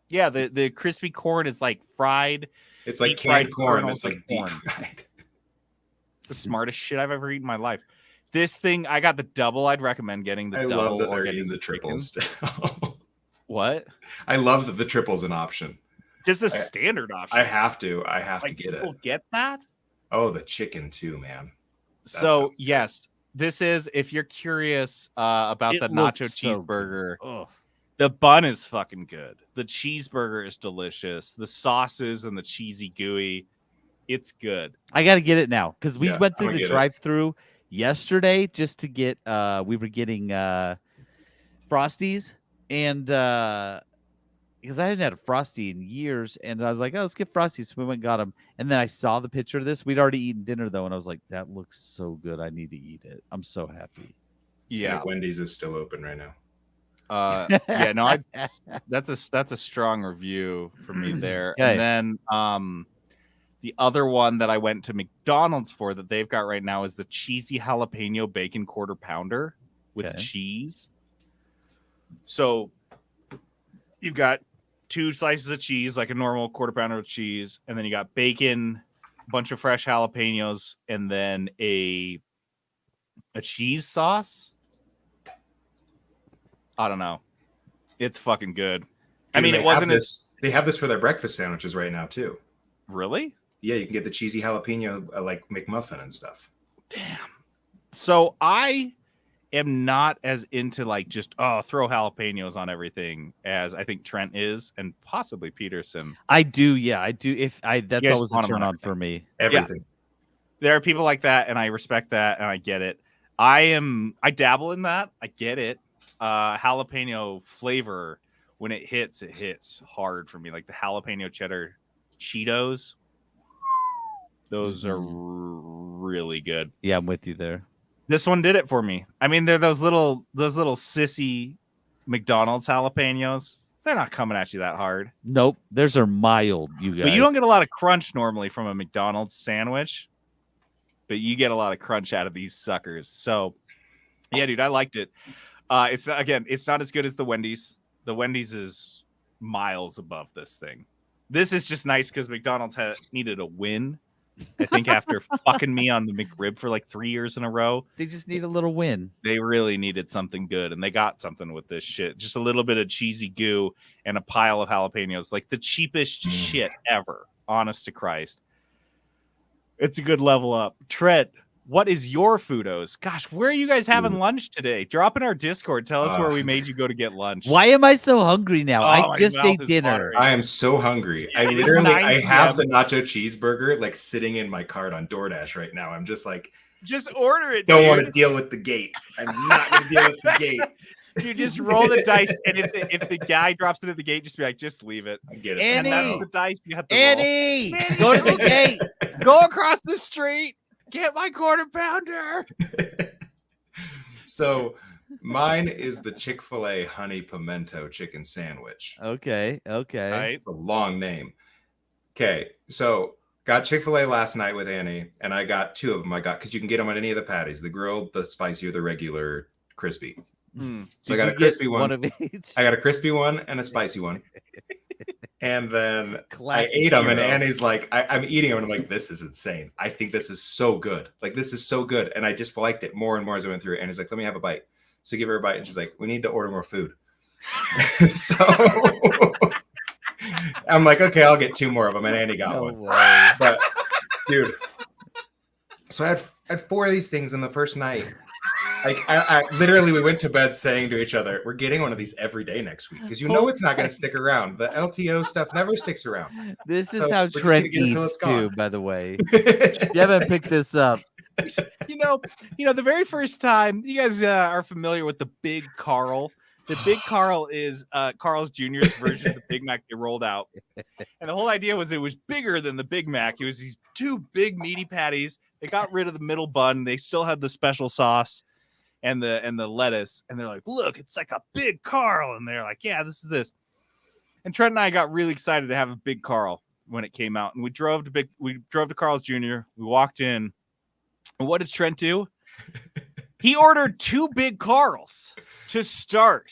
Yeah, the crispy corn is like fried. It's like Deep-fried canned corn. kernels It's like of deep corn. fried. The smartest shit I've ever eaten in my life. This thing, I got the double. I'd recommend getting the I double. love that or there getting is a the triple. chicken. still. What? I love that the triple's an option. Just a standard option. I have to. I have to like get people it. get that. Oh, the chicken too, man. So sounds good. yes, this is. If you're curious about It the looks nacho so good. cheeseburger, Oh. the bun is fucking good. The cheeseburger is delicious. The sauces and the cheesy gooey, it's good. I got to get it now because we Yeah, went I'm through gonna the get it. drive-through yesterday just to get. We were getting Frosties and because I hadn't had a Frosty in years, and I was like, "Oh, let's get Frosties." So we went and got them, and then I saw the picture of this. We'd already eaten dinner though, and I was like, "That looks so good. I need to eat it. I'm so happy." See Yeah. if Wendy's is still open right now. Yeah, no, that's a strong review for me there. Okay. And then the other one that I went to McDonald's for that they've got right now is the cheesy jalapeno bacon quarter pounder with Okay. cheese. So you've got 2 slices of cheese, like a normal quarter pounder with cheese, and then you got bacon, a bunch of fresh jalapenos, and then a cheese sauce. I don't know. It's fucking good. I Dude, mean, they it wasn't have as this. They have this for their breakfast sandwiches right now too. really. Yeah, you can get the cheesy jalapeno like McMuffin and stuff. Damn. So I am not as into like just throw jalapenos on everything as I think Trent is, and possibly Peterson. I do, yeah, I do. That's guys always a want 'em turn on on for me. Everything. There are people like that, and I respect that, and I get it. I dabble in that. I get it. Jalapeno flavor, when it hits hard for me. Like the jalapeno cheddar Cheetos. Those are really good. Yeah, I'm with you there. This one did it for me. I mean, they're those little sissy McDonald's jalapenos. They're not coming at you that hard. Nope, theirs are mild. You guys, But you don't get a lot of crunch normally from a McDonald's sandwich. But you get a lot of crunch out of these suckers. So, yeah, dude, I liked it. It's not as good as the Wendy's. The Wendy's is miles above this thing. This is just nice because McDonald's needed a win. I think after fucking me on the McRib for like 3 years in a row, They just need a little win. they really needed something good, and they got something with this shit. Just a little bit of cheesy goo and a pile of jalapenos, like the cheapest shit ever. Honest to Christ, it's a good level up. Trent, what is your Foodos? Gosh, where are you guys having lunch today? Drop in our Discord. Tell us where we made you go to get lunch. Why am I so hungry now? Oh, I my just mouth ate is dinner. watering. I am so hungry. I It is literally 9 I have the p.m. nacho cheeseburger like sitting in my cart on DoorDash right now. I'm just like, Just order it, don't dude. want to deal with the gate. I'm not going to deal with the gate. You just roll the dice, and if the guy drops it at the gate, just be like, just leave it. I get it. And that's Annie! the dice you have to roll. Annie, go to the gate. Go across the street. Get my quarter pounder. So mine is the Chick-fil-A honey pimento chicken sandwich. Okay. Right? It's a long name. Okay, so got Chick-fil-A last night with Annie, and I got 2 of them. I got because you can get them on any of the patties, the grilled, the spicy, or the regular crispy. So I got a crispy one. of each. I got a crispy one and a spicy one. And then Classic I ate them, and hero. Annie's like, I'm eating them, and I'm like, this is insane. I think this is so good. Like, this is so good. And I just liked it more and more as I went through it. Annie's like, let me have a bite. So give her a bite, and she's like, we need to order more food. So I'm like, okay, I'll get 2 more of them, and Annie got No one. way. But dude, so I had 4 of these things in the first night. Like I literally, we went to bed saying to each other, "We're getting one of these every day next week because you know it's not going to stick around. The LTO stuff never sticks around." This is So how we're just Trent gonna get it till eats it's gone. too, by the way. You haven't picked this up. You know, the very first time you guys are familiar with the Big Carl. The Big Carl is Carl's Jr.'s version of the Big Mac they rolled out. And the whole idea was it was bigger than the Big Mac. It was these 2 big meaty patties. They got rid of the middle bun. They still had the special sauce and the lettuce. And they're like, look, it's like a Big Carl. And they're like, yeah, this is this. And Trent and I got really excited to have a Big Carl when it came out. And we drove to Carl's Jr. We walked in. And what did Trent do? He ordered 2 Big Carls to start.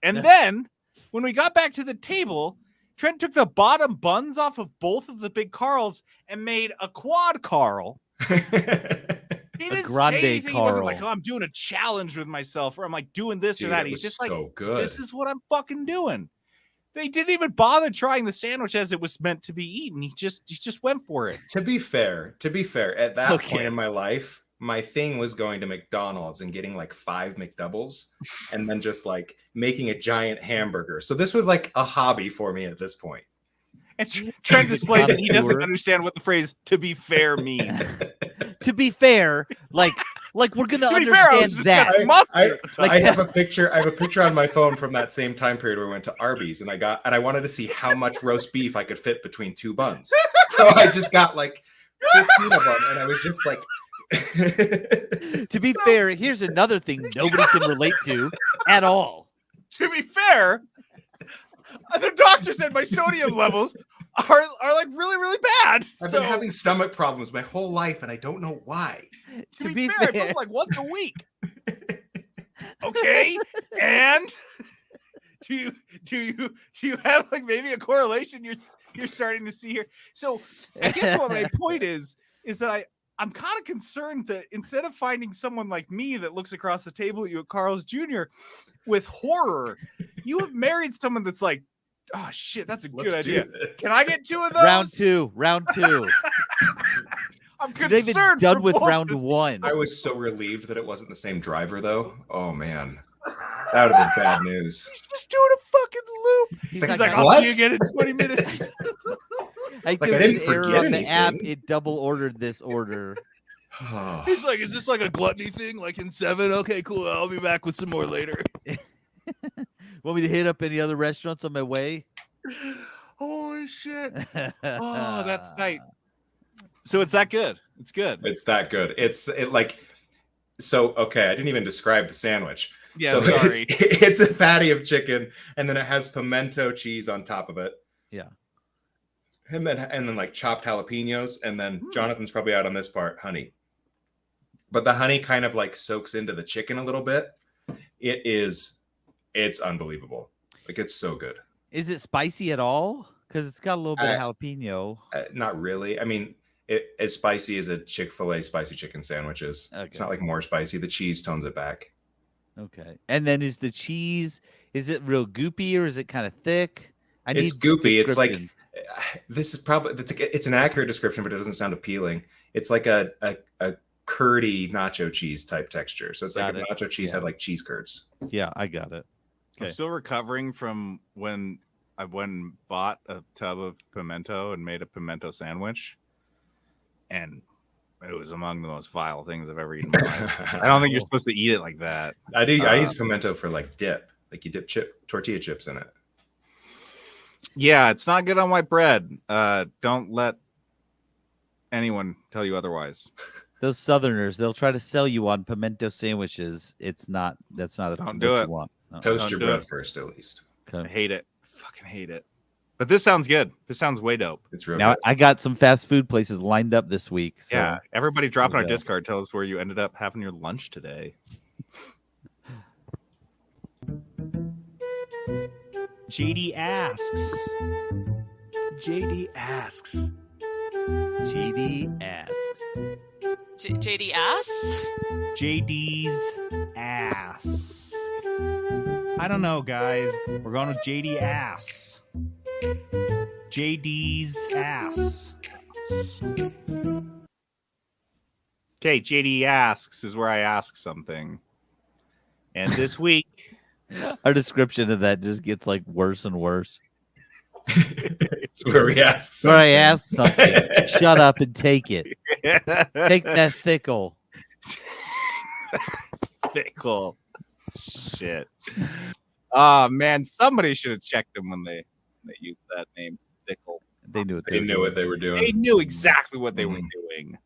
And then when we got back to the table, Trent took the bottom buns off of both of the Big Carls and made a quad Carl. He didn't grande say anything. He wasn't like, Carl. oh, I'm doing a challenge with myself, or I'm like doing this or Dude, that. it He's was just like, so good. this is what I'm fucking doing. They didn't even bother trying the sandwich as it was meant to be eaten. He just went for it. To be fair, at that Okay. point in my life, my thing was going to McDonald's and getting like 5 McDoubles and then just like making a giant hamburger. So this was like a hobby for me at this point. And Trent displays that he doesn't Connoisseur. understand what the phrase "to be fair" means. To be fair, like we're gonna To be fair, I was understand that. discussing mustard I at the time. I have a picture. I have a picture on my phone from that same time period where we went to Arby's, and I wanted to see how much roast beef I could fit between 2 buns. So I just got like 15 of them, and I was just like. To be fair, here's another thing nobody can relate to at all. To be fair, the doctor said my sodium levels are like really, really bad. I've So been having stomach problems my whole life, and I don't know why. to be fair, I put like once a week. Okay, and do you have like maybe a correlation you're starting to see here? So I guess what my point is that I'm kind of concerned that instead of finding someone like me that looks across the table at you at Carl's Jr. with horror, you have married someone that's like, oh shit, that's a good Let's do idea. this. Can I get 2 of those? Round two. I'm You're not even concerned. done for with both round of- one. I was so relieved that it wasn't the same driver, though. Oh man, that would have been bad news. He's just doing a fucking loop. He's like, He's like, What? I'll see you again in 20 minutes. I Like, I there's an didn't error forget on the app. anything. It double ordered this order. He's like, is this like a gluttony thing, like in 7? Okay, cool. I'll be back with some more later. Want me to hit up any other restaurants on my way? Holy shit. Oh, that's tight. So it's that good. It's good. It's that good. So okay, I didn't even describe the sandwich. Yeah, so sorry. It's a patty of chicken, and then it has pimento cheese on top of it. Yeah. And then like chopped jalapenos, and then Jonathan's probably out on this part, honey. But the honey kind of like soaks into the chicken a little bit. It's unbelievable. Like, it's so good. Is it spicy at all? Because it's got a little bit of jalapeno. Not really. I mean, as spicy as a Chick-fil-A spicy chicken sandwich is. Okay. It's not like more spicy. The cheese tones it back. Okay. And then is the cheese, is it real goopy or is it kind of thick? It's goopy. It's like, description. this is probably, it's an accurate description, but it doesn't sound appealing. It's like a curdy nacho cheese type texture. So it's like Got if it. nacho cheese Yeah. had like cheese curds. Yeah, I got it. I'm Okay. still recovering from when I went and bought a tub of pimento and made a pimento sandwich, and it was among the most vile things I've ever eaten in my life. I don't think you're supposed to eat it like that. I use pimento for like dip. Like you dip tortilla chips in it. Yeah, it's not good on white bread. Don't let anyone tell you otherwise. Those Southerners, they'll try to sell you on pimento sandwiches. That's not Don't what do you it. want. Toast Don't your do bread it. first, at least. I Okay. hate it. Fucking hate it. But this sounds good. This sounds way dope. It's real Now good. I got some fast food places lined up this week. So Yeah. Everybody drop in our we go. Discord. Tell us where you ended up having your lunch today. JD asks. JD asks. GD asks. JD asks? JD's ask. I don't know, guys. We're going with JD ass. JD's ass. Okay, JD asks is where I ask something. And this week, Our description of that just gets like worse and worse. It's where we ask. Where I something. ask something, shut up and take it. Take that thickle. Fickle. Shit. Oh man, somebody should have checked them when they used that name, Fickle. They knew what They were knew doing. what they were doing. They knew exactly what they were Mhm. doing.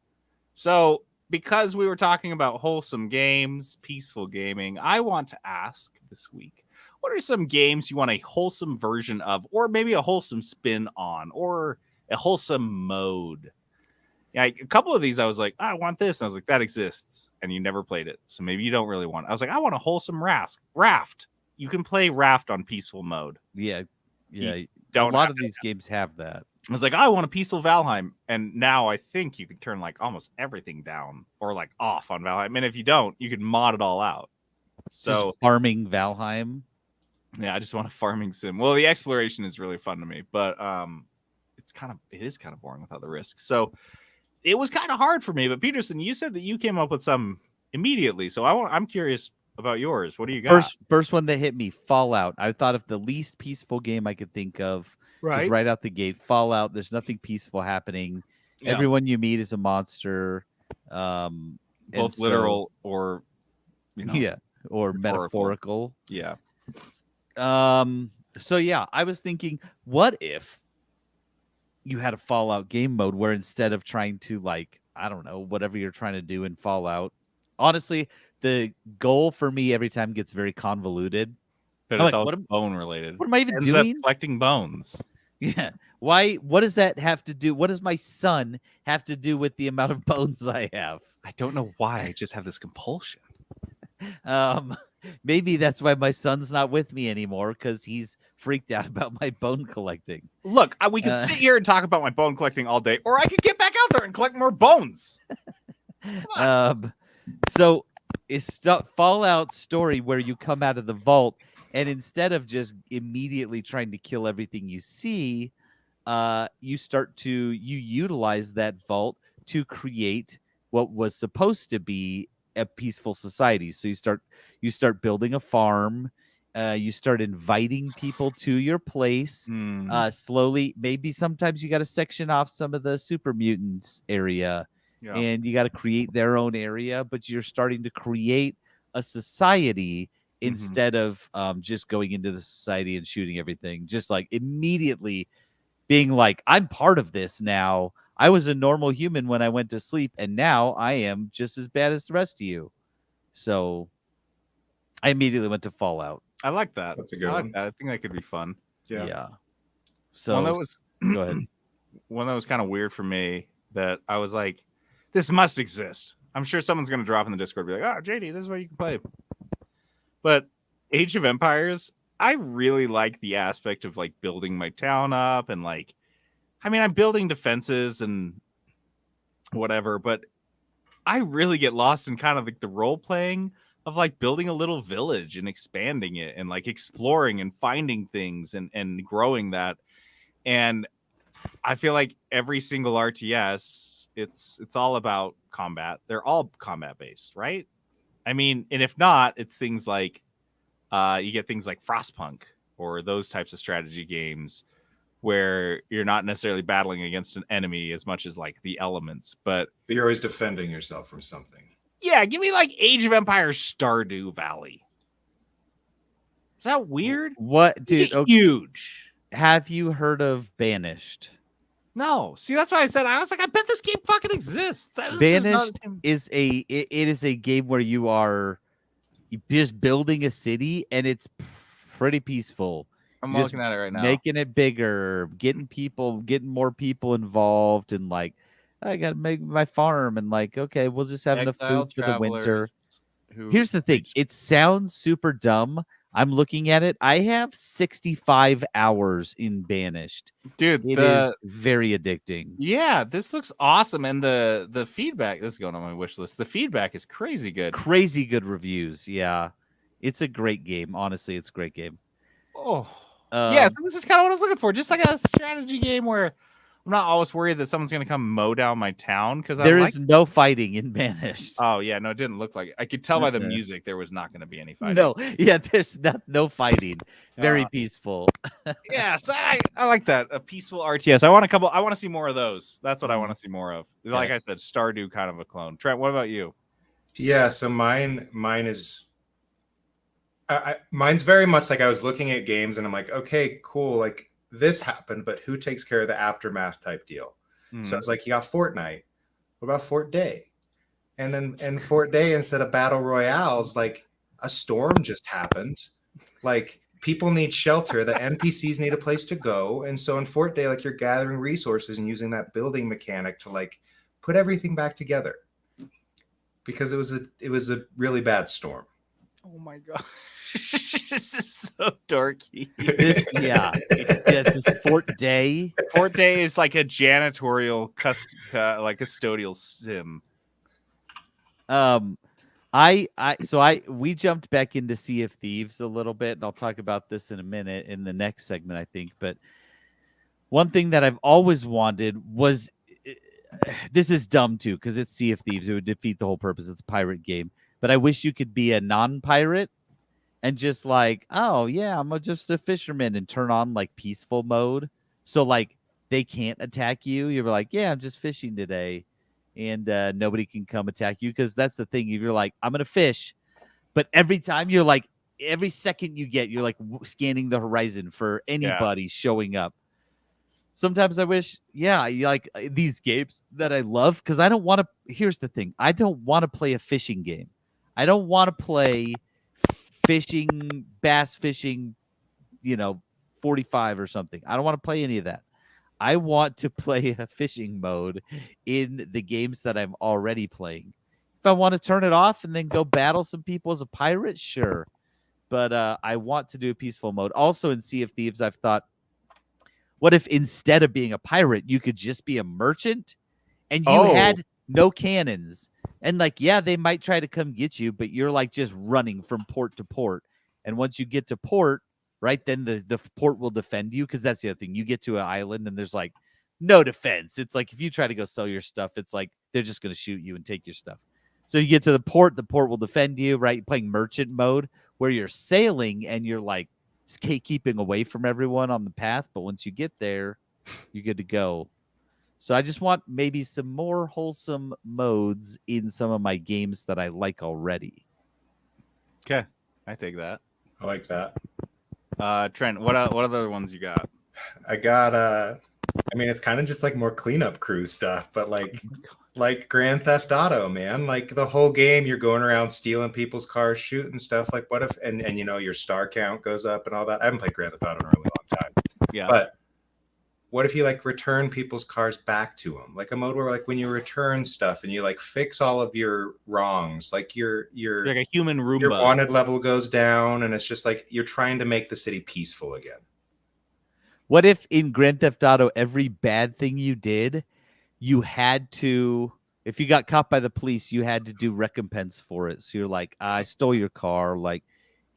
So, because we were talking about wholesome games, peaceful gaming, I want to ask this week, what are some games you want a wholesome version of, or maybe a wholesome spin on, or a wholesome mode? Yeah, a couple of these I was like, I want this. And I was like, that exists. And you never played it. So maybe you don't really want it. I was like, I want a wholesome raft. You can play raft on peaceful mode. Yeah. Yeah. A Don't lot have of these games have that. I was like, I want a peaceful Valheim. And now I think you can turn like almost everything down or like off on Valheim. And if you don't, you can mod it all out. So Just farming Valheim. yeah, I just want a farming sim. Well, the exploration is really fun to me, but it is kind of boring without the risk. So it was kind of hard for me. But Peterson, you said that you came up with some immediately. So I'm curious about yours. What do you got? First one that hit me, Fallout. I thought of the least peaceful game I could think of. Just right out the gate, Fallout. There's nothing peaceful happening. Yeah. Everyone you meet is a monster. And Both so- literal or yeah, or metaphorical. Yeah. So yeah, I was thinking, what if you had a Fallout game mode where instead of trying to like, I don't know, whatever you're trying to do in Fallout, honestly, the goal for me every time gets very convoluted. But I'm it's like, all what am- bone related. What am I even Ends up doing? collecting bones. Yeah. Why? What does that have to do? What does my son have to do with the amount of bones I have? I don't know why. I just have this compulsion. Maybe that's why my son's not with me anymore because he's freaked out about my bone collecting. Look, we could sit here and talk about my bone collecting all day, or I could get back out there and collect more bones. So it's Fallout story where you come out of the vault and instead of just immediately trying to kill everything you see, you utilize that vault to create what was supposed to be a peaceful society. So you start building a farm. You start inviting people to your place. Slowly, maybe sometimes you got to section off some of the super mutants area. Yeah. And you got to create their own area, but you're starting to create a society instead of just going into the society and shooting everything. Just like immediately being like, I'm part of this now. I was a normal human when I went to sleep, and now I am just as bad as the rest of you. So I immediately went to Fallout. I like that. That's a good I like one. that. I think that could be fun. Yeah. So One that was go ahead. one that was kind of weird for me that I was like, this must exist. I'm sure someone's gonna drop in the Discord and be like, oh JD, this is what you can play. But Age of Empires, I really like the aspect of like building my town up and like, I mean, I'm building defenses and whatever, but I really get lost in kind of like the role playing of like building a little village and expanding it and like exploring and finding things and growing that. And I feel like every single RTS it's all about combat. They're all combat based, right? I mean, and if not, it's things like you get things like Frostpunk or those types of strategy games where you're not necessarily battling against an enemy as much as like the elements, but You're always defending yourself from something. yeah, give me like Age of Empires Stardew Valley. Is that weird? What, dude? It's Okay, huge. have you heard of Banished? No, see, that's why I said I was like, I bet this game fucking exists. This is not- Banished it is a game where you are just building a city, and it's pretty peaceful. I'm you're just looking at it right now. Making it bigger, getting more people involved, and like, I gotta make my farm, and like, okay, we'll just have enough Exile food for the winter. Travelers who Here's the thing: reach- it sounds super dumb. I'm looking at it. I have 65 hours in Banished. dude, It is very addicting. yeah, this looks awesome, and the feedback. This is going on my wish list. The feedback is crazy good. Crazy good reviews. Yeah, it's a great game. Honestly, it's a great game. Oh, yeah. Um, So this is kind of what I was looking for, just like a strategy game where I'm not always worried that someone's gonna come mow down my town because there I is no fighting in Banished. Oh yeah, no, it didn't look like it. I could tell by the Uh-uh. music there was not going to be any fighting. No, yeah, there's no fighting. Very Uh, peaceful. Yeah, so I like that. A peaceful RTS. I want to see more of those. That's what I want to see more of. Like I said, Stardew kind of a clone. Trent, what about you? Yeah, so mine is mine's very much like I was looking at games and I'm like, okay, cool, like this happened, but who takes care of the aftermath type deal? So it's like you got Fortnite. What about Fort Day? And then in Fort Day, instead of battle royales, like a storm just happened. Like people need shelter. The NPCs need a place to go. And so in Fort Day, like you're gathering resources and using that building mechanic to like put everything back together. Because it was a really bad storm. Oh my god. This is so dorky. This Fort Day. Fort Day is like a janitorial like custodial sim. We jumped back into Sea of Thieves a little bit, and I'll talk about this in a minute in the next segment, I think. But one thing that I've always wanted was, this is dumb too, because it's Sea of Thieves. It would defeat the whole purpose. It's a pirate game. But I wish you could be a non-pirate and just like, oh yeah, I'm just a fisherman, and turn on like peaceful mode. So like they can't attack you. You're like, yeah, I'm just fishing today. And nobody can come attack you, because that's the thing. If you're like, I'm gonna fish, but every time you're like, every second you get, you're like scanning the horizon for anybody showing up. Sometimes I wish, like these games that I love, because I don't want to. Here's the thing: I don't want to play a fishing game. I don't want to play fishing, bass fishing, 45 or something. I don't want to play any of that. I want to play a fishing mode in the games that I'm already playing. If I want to turn it off and then go battle some people as a pirate, sure. But I want to do a peaceful mode. Also in Sea of Thieves, I've thought, what if instead of being a pirate, you could just be a merchant and you had no cannons? And like, yeah, they might try to come get you, but you're like just running from port to port. And once you get to port, right, then the port will defend you, because that's the other thing. You get to an island and there's like no defense. It's like if you try to go sell your stuff, it's like they're just going to shoot you and take your stuff. So you get to the port will defend you, right? You're playing merchant mode where you're sailing and you're like keeping away from everyone on the path. But once you get there, you're good to go. So I just want maybe some more wholesome modes in some of my games that I like already. Okay, I take that. I like that. Trent, what other ones you got? I got I mean, it's kind of just like more cleanup crew stuff, but like Grand Theft Auto, man. Like the whole game, you're going around stealing people's cars, shooting stuff. Like what if and your star count goes up and all that. I haven't played Grand Theft Auto in a really long time. Yeah. But what if you like return people's cars back to them? Like a mode where like when you return stuff and you like fix all of your wrongs, like your like a human Roomba. your wanted level goes down, and it's just like you're trying to make the city peaceful again. What if in Grand Theft Auto, every bad thing you did, you had to, if you got caught by the police, you had to do recompense for it. So you're like, I stole your car. Like,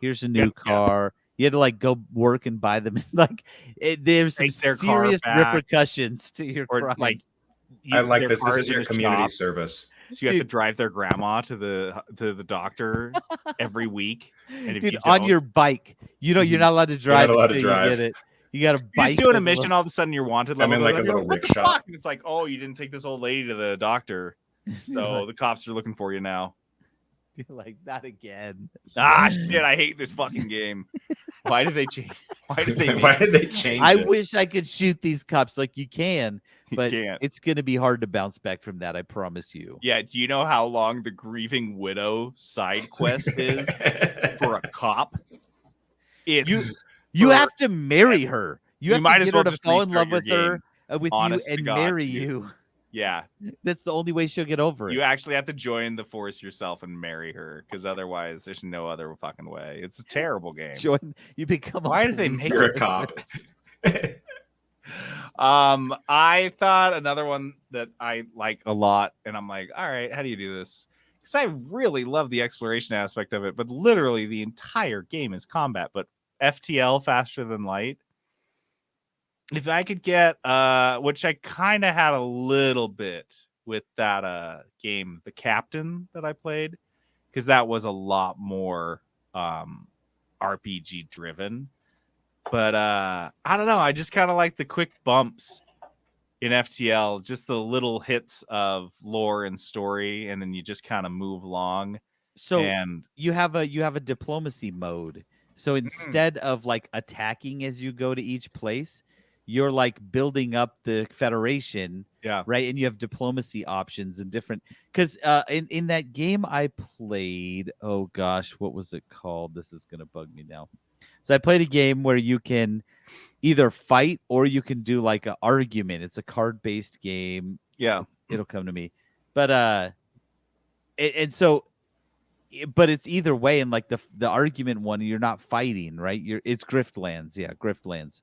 here's a new car. You had to like go work and buy them. Like, there's some Take their car serious back. repercussions to your Or crimes. like I like their this. This car's is in your a community shop, service. so you have to Dude. drive their grandma to the doctor every week. And if Dude, you on don't, your bike, you're Mhm. not allowed to not drive allowed to until you drive. get it. You got a you're bike. just doing a with mission, all of a sudden your wanted I'm level in, goes like, up, a you're little "What the rickshaw." fuck?" And it's like, oh, you didn't take this old lady to the doctor, so the cops are looking for you now. You're like, not again. Ah, shit! I hate this fucking game. Why did they change? Why did they? Why did they change I it? wish I could shoot these cops like you can, You but can't. it's going to be hard to bounce back from that. I promise you. Yeah. Do you know how long the grieving widow side quest is for a cop? It's You for- have to marry her. You have might to as get well her to just fall in restart love your with her, game. with Honest you, to and God, marry dude. you. yeah. That's the only way she'll get over You it. actually have to join the force yourself and marry her, because otherwise there's no other fucking way. It's a terrible game. You become. Why did they police make You're a officer. cop. I thought another one that I like a lot, and I'm like, all right, how do you do this? Because I really love the exploration aspect of it, but literally the entire game is combat. But FTL, Faster Than Light. If I could get which I kind of had a little bit with that game, The Captain, that I played, because that was a lot more RPG driven. But I don't know, I just kind of like the quick bumps in FTL, just the little hits of lore and story, and then you just kind of move along. So And you have a diplomacy mode. So instead of like attacking as you go to each place, you're like building up the Federation, yeah, right? And you have diplomacy options and different. Because in that game I played, oh gosh, what was it called? This is gonna bug me now. So I played a game where you can either fight or you can do like an argument. It's a card-based game. yeah, It'll come to me, but and so but it's either way. And like the argument one, you're not fighting, right? It's Griftlands. Yeah, Griftlands.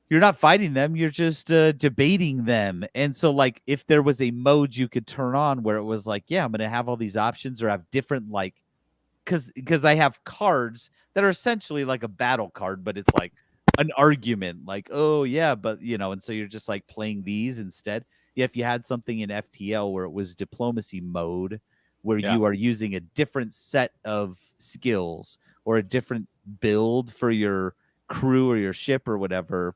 You're not fighting them, you're just debating them. And so like if there was a mode you could turn on where it was like, yeah, I'm gonna have all these options, or have different, like, because I have cards that are essentially like a battle card, but it's like an argument, like, oh yeah, but and so you're just like playing these instead. Yeah, if you had something in FTL where it was diplomacy mode, where Yeah. you are using a different set of skills or a different build for your crew or your ship or whatever,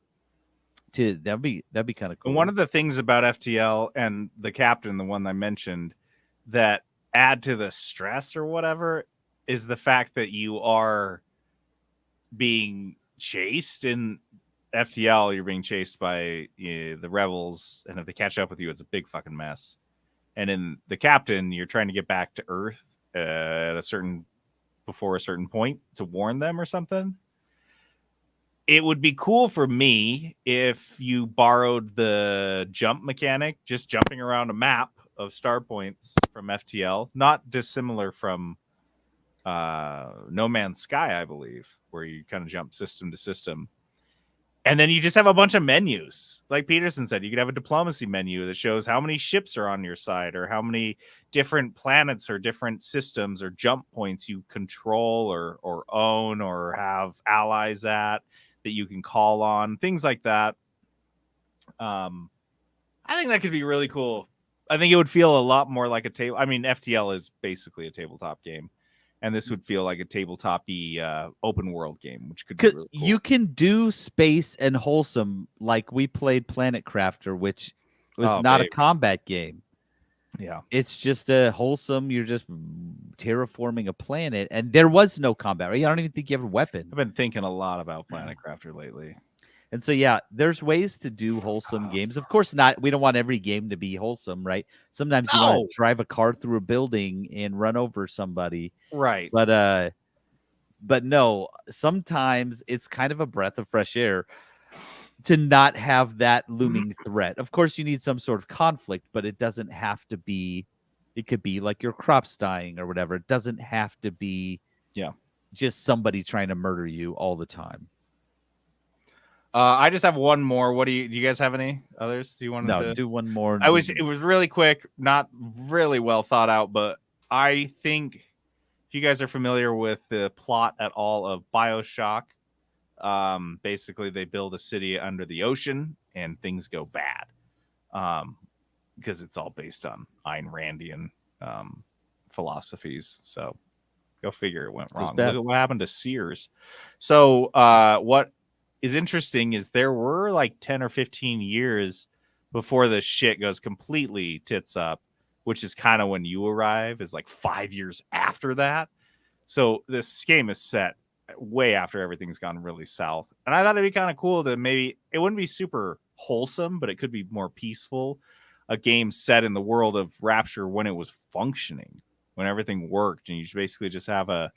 that'd be kind of cool. And one of the things about FTL and The Captain, the one I mentioned, that add to the stress or whatever, is the fact that you are being chased in FTL. You're being chased by the rebels, and if they catch up with you, it's a big fucking mess. And in The Captain, you're trying to get back to Earth before a certain point to warn them or something. It would be cool for me if you borrowed the jump mechanic, just jumping around a map of star points from FTL, not dissimilar from No Man's Sky, I believe, where you kind of jump system to system. And then you just have a bunch of menus. Like Peterson said, you could have a diplomacy menu that shows how many ships are on your side, or how many different planets or different systems or jump points you control or own or have allies at that you can call on, things like that. I think that could be really cool. I think it would feel a lot more like a table. I mean, FTL is basically a tabletop game, and this would feel like a tabletop-y open world game, which could be really cool. You can do space and wholesome, like we played Planet Crafter, which was not a combat game. Yeah, it's just a wholesome. You're just terraforming a planet, and there was no combat. Right? I don't even think you have a weapon. I've been thinking a lot about Planet Crafter lately. And so, yeah, there's ways to do wholesome games. Of course not. We don't want every game to be wholesome, right? Sometimes you want to drive a car through a building and run over somebody. Right. But no, sometimes it's kind of a breath of fresh air to not have that looming threat. Of course, you need some sort of conflict, but it doesn't have to be. It could be like your crops dying or whatever. It doesn't have to be just somebody trying to murder you all the time. I just have one more. What do you guys have any others? Do you want to do one more? It was really quick, not really well thought out, but I think if you guys are familiar with the plot at all of BioShock, basically they build a city under the ocean and things go bad. because it's all based on Ayn Randian philosophies. So go figure it went Goes wrong. bad. Look at what happened to Sears. So what is interesting is there were like 10 or 15 years before the shit goes completely tits up, which is kind of when you arrive, is like 5 years after that. So this game is set way after everything's gone really south. And I thought it'd be kind of cool that maybe it wouldn't be super wholesome, but it could be more peaceful. A game set in the world of Rapture when it was functioning, when everything worked, and you basically just have a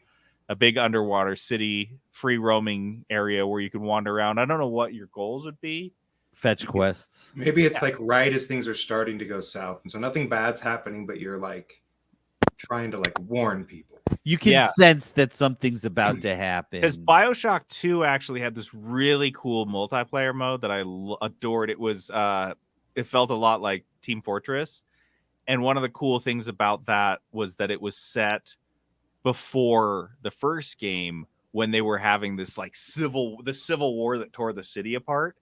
big underwater city, free roaming area where you can wander around. I don't know what your goals would be. Fetch quests. Maybe it's like right as things are starting to go south, and so nothing bad's happening, but you're like trying to like warn people. You can Yeah. sense that something's about to happen. Because BioShock 2 actually had this really cool multiplayer mode that I adored. It was it felt a lot like Team Fortress. And one of the cool things about that was that it was set before the first game, when they were having this like civil war that tore the city apart.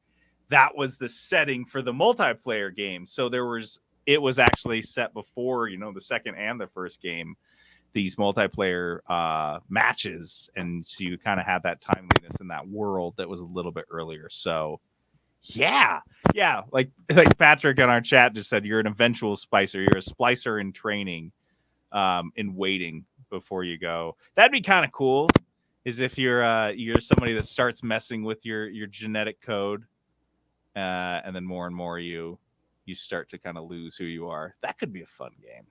That was the setting for the multiplayer game. So it was actually set before, the second and the first game, these multiplayer matches. And so you kind of had that timeliness in that world that was a little bit earlier. So yeah. Like Patrick in our chat just said, you're an eventual splicer. You're a splicer in training, in waiting before you go. That'd be kind of cool. Is if you're somebody that starts messing with your genetic code, and then more and more you start to kind of lose who you are. That could be a fun game.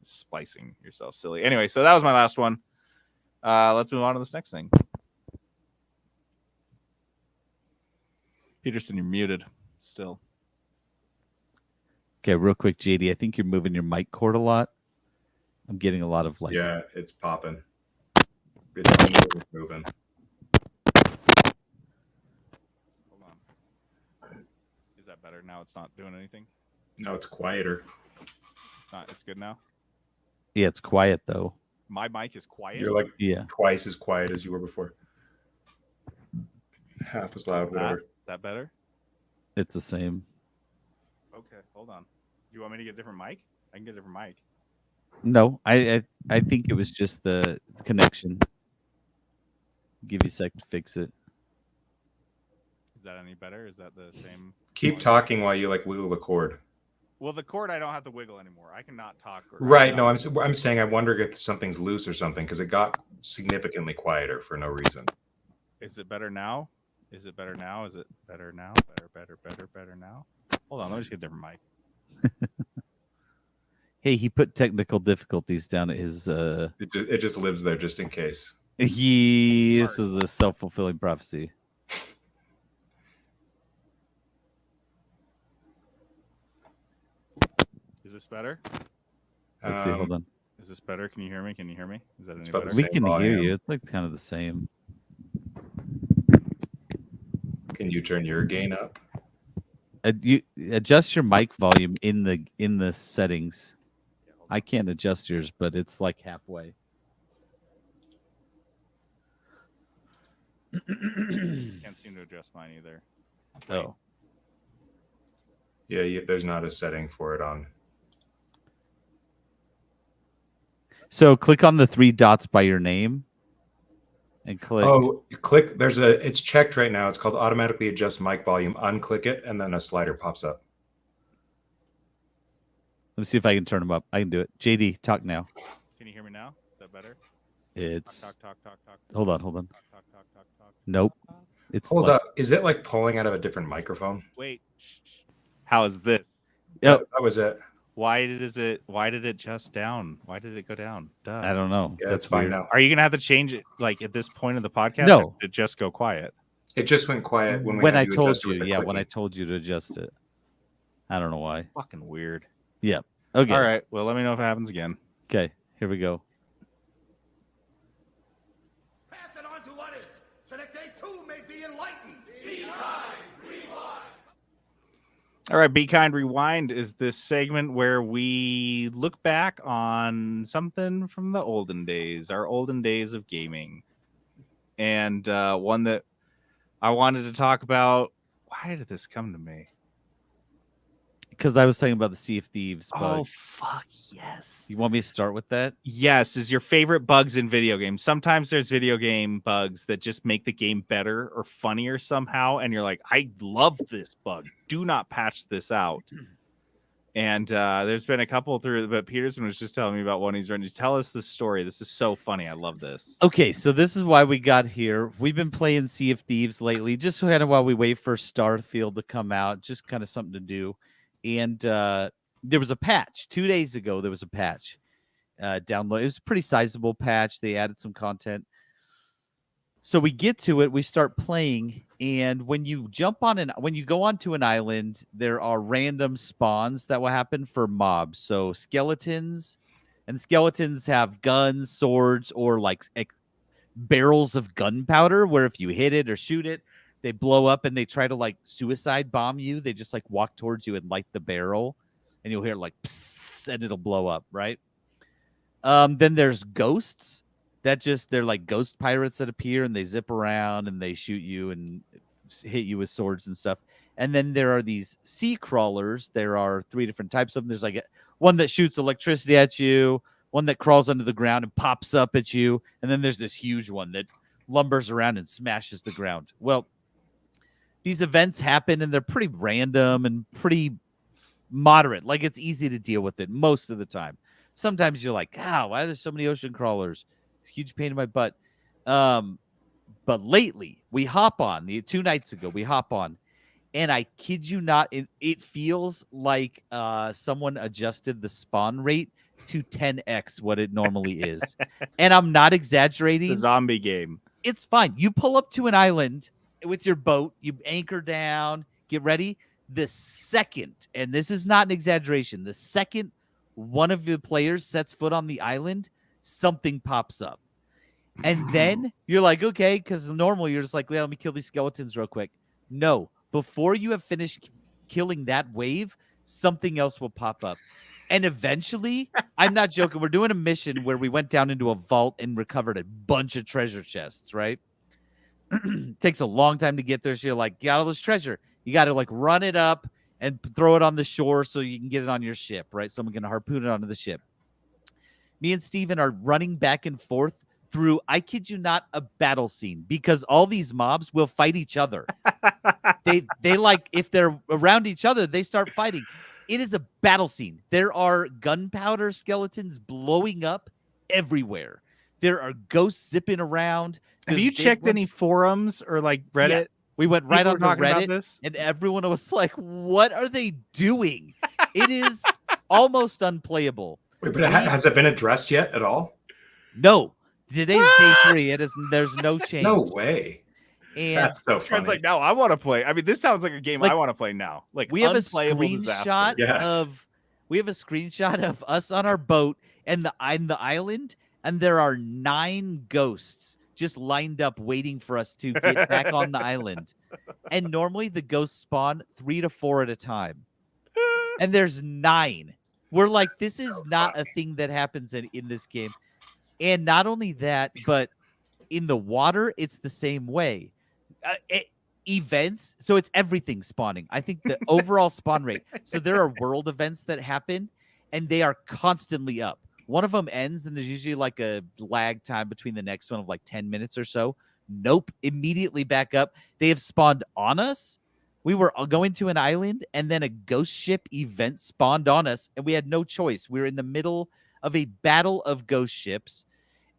Splicing yourself silly. Anyway, so that was my last one. Let's move on to this next thing. Peterson, you're muted still. Okay, real quick, JD. I think you're moving your mic cord a lot. I'm getting a lot of like. Yeah, it's popping. It's moving. Hold on. Is that better now? It's not doing anything. No, it's quieter. It's good now. Yeah, it's quiet though. My mic is quiet. You're like Yeah. twice as quiet as you were before. Half as loud, whatever. Is that better? It's the same. Okay, hold on. You want me to get a different mic? I can get a different mic. No, I think it was just the connection. Give you a sec to fix it. Is that any better? Is that the same? Keep talking while you like wiggle the cord. Well, the cord I don't have to wiggle anymore. I cannot talk. Right. No, I'm saying I wonder if something's loose or something because it got significantly quieter for no reason. Is it better now? Is it better now? Is it better now? Better now? Hold on, let me just get a different mic. Hey, he put technical difficulties down at his. It just lives there just in case. This is a self-fulfilling prophecy. Is this better? Let's see. Hold on. Is this better? Can you hear me? Is that any about better? the We same can hear volume. you. It's like kind of the same. Can you turn your gain up? You adjust your mic volume in the settings. I can't adjust yours, but it's like halfway. Can't seem to adjust mine either. Oh, Yeah, there's not a setting for it on. so click on the three dots by your name, and click. Oh, you click. It's checked right now. It's called automatically adjust mic volume. Unclick it, and then a slider pops up. Let me see if I can turn them up. I can do it. JD, talk now. Can you hear me now? Is that better? It's Talk. hold on. Talk. Nope. It's Hold like, up. Is it like pulling out of a different microphone? Wait. Shh. How is this? Yep. That was it. Why did it just down? Why did it go down? Duh. I don't know. Yeah, That's it's fine weird. now. Are you gonna have to change it like at this point of the podcast? No. Or did it just go quiet. It just went quiet when When had I you told adjust with you, the yeah, when I clicking. told you to adjust it. I don't know why. Fucking weird. Okay. All right. Well, let me know if it happens again. Okay. Here we go. Pass it on to others, so that they too may be enlightened. All right, Be Kind Rewind is this segment where we look back on something from the olden days, our olden days of gaming. And one that I wanted to talk about, why did this come to me? because I was talking about the Sea of Thieves bug. Oh fuck yes. You want me to start with that? Yes, is your favorite bugs in video games. Sometimes there's video game bugs that just make the game better or funnier somehow, and you're like, I love this bug. Do not patch this out. And there's been a couple through, but Peterson was just telling me about one he's running. Tell us the story. This is so funny. I love this. Okay, so this is why we got here. We've been playing Sea of Thieves lately, just kind of while we wait for Starfield to come out, just kind of something to do. And there was a patch 2 days ago. There was a patch download. It was a pretty sizable patch. They added some content. So we get to it, we start playing, and when you go onto an island, there are random spawns that will happen for mobs. So skeletons have guns, swords, or like barrels of gunpowder, where if you hit it or shoot it, they blow up and they try to like suicide bomb you. They just like walk towards you and light the barrel, and you'll hear like psst, and it'll blow up, right? Then there's ghosts. They're like ghost pirates that appear and they zip around and they shoot you and hit you with swords and stuff. And then there are these sea crawlers. There are 3 different types of them. There's like one that shoots electricity at you, one that crawls under the ground and pops up at you, and then there's this huge one that lumbers around and smashes the ground. Well, these events happen and they're pretty random and pretty moderate. Like it's easy to deal with it most of the time. Sometimes you're like, why are there so many ocean crawlers? Huge pain in my butt. But lately we hop on 2 nights ago, and I kid you not, it feels like someone adjusted the spawn rate to 10x what it normally is. And I'm not exaggerating. The zombie game. It's fine. You pull up to an island with your boat, you anchor down, get ready. The second, and this is not an exaggeration, the second one of the players sets foot on the island, something pops up. And then you're like, okay, because normally you're just like, let me kill these skeletons real quick. No, before you have finished killing that wave, something else will pop up. And eventually, I'm not joking, we're doing a mission where we went down into a vault and recovered a bunch of treasure chests, right? Takes a long time to get there. So you're like, get all this treasure. You got to like run it up and throw it on the shore so you can get it on your ship, right? Someone can harpoon it onto the ship. Me and Steven are running back and forth through, I kid you not, a battle scene because all these mobs will fight each other. They like, if they're around each other, they start fighting. It is a battle scene. There are gunpowder skeletons blowing up everywhere. There are ghosts zipping around. Have you checked any forums or like Reddit? Yes. We went right on talking about Reddit, this? and everyone was like, what are they doing? It is almost unplayable. Wait, but has it been addressed yet at all? No. Today's day 3. There's no change. No way. And That's so funny. Friends like, no, I want to play. I mean, this sounds like a game Like, I want to play now. Like we have a unplayable screenshot disaster. of us on our boat and the island, and there are 9 ghosts just lined up waiting for us to get back on the island. And normally the ghosts spawn 3 to 4 at a time. And there's 9. We're like, this is not a thing that happens in this game. And not only that, but in the water, it's the same way. Events, so it's everything spawning. I think the overall spawn rate. So there are world events that happen, and they are constantly up. One of them ends, and there's usually like a lag time between the next one of like 10 minutes or so. Nope, immediately back up. They have spawned on us. We were going to an island, and then a ghost ship event spawned on us, and we had no choice. We were in the middle of a battle of ghost ships,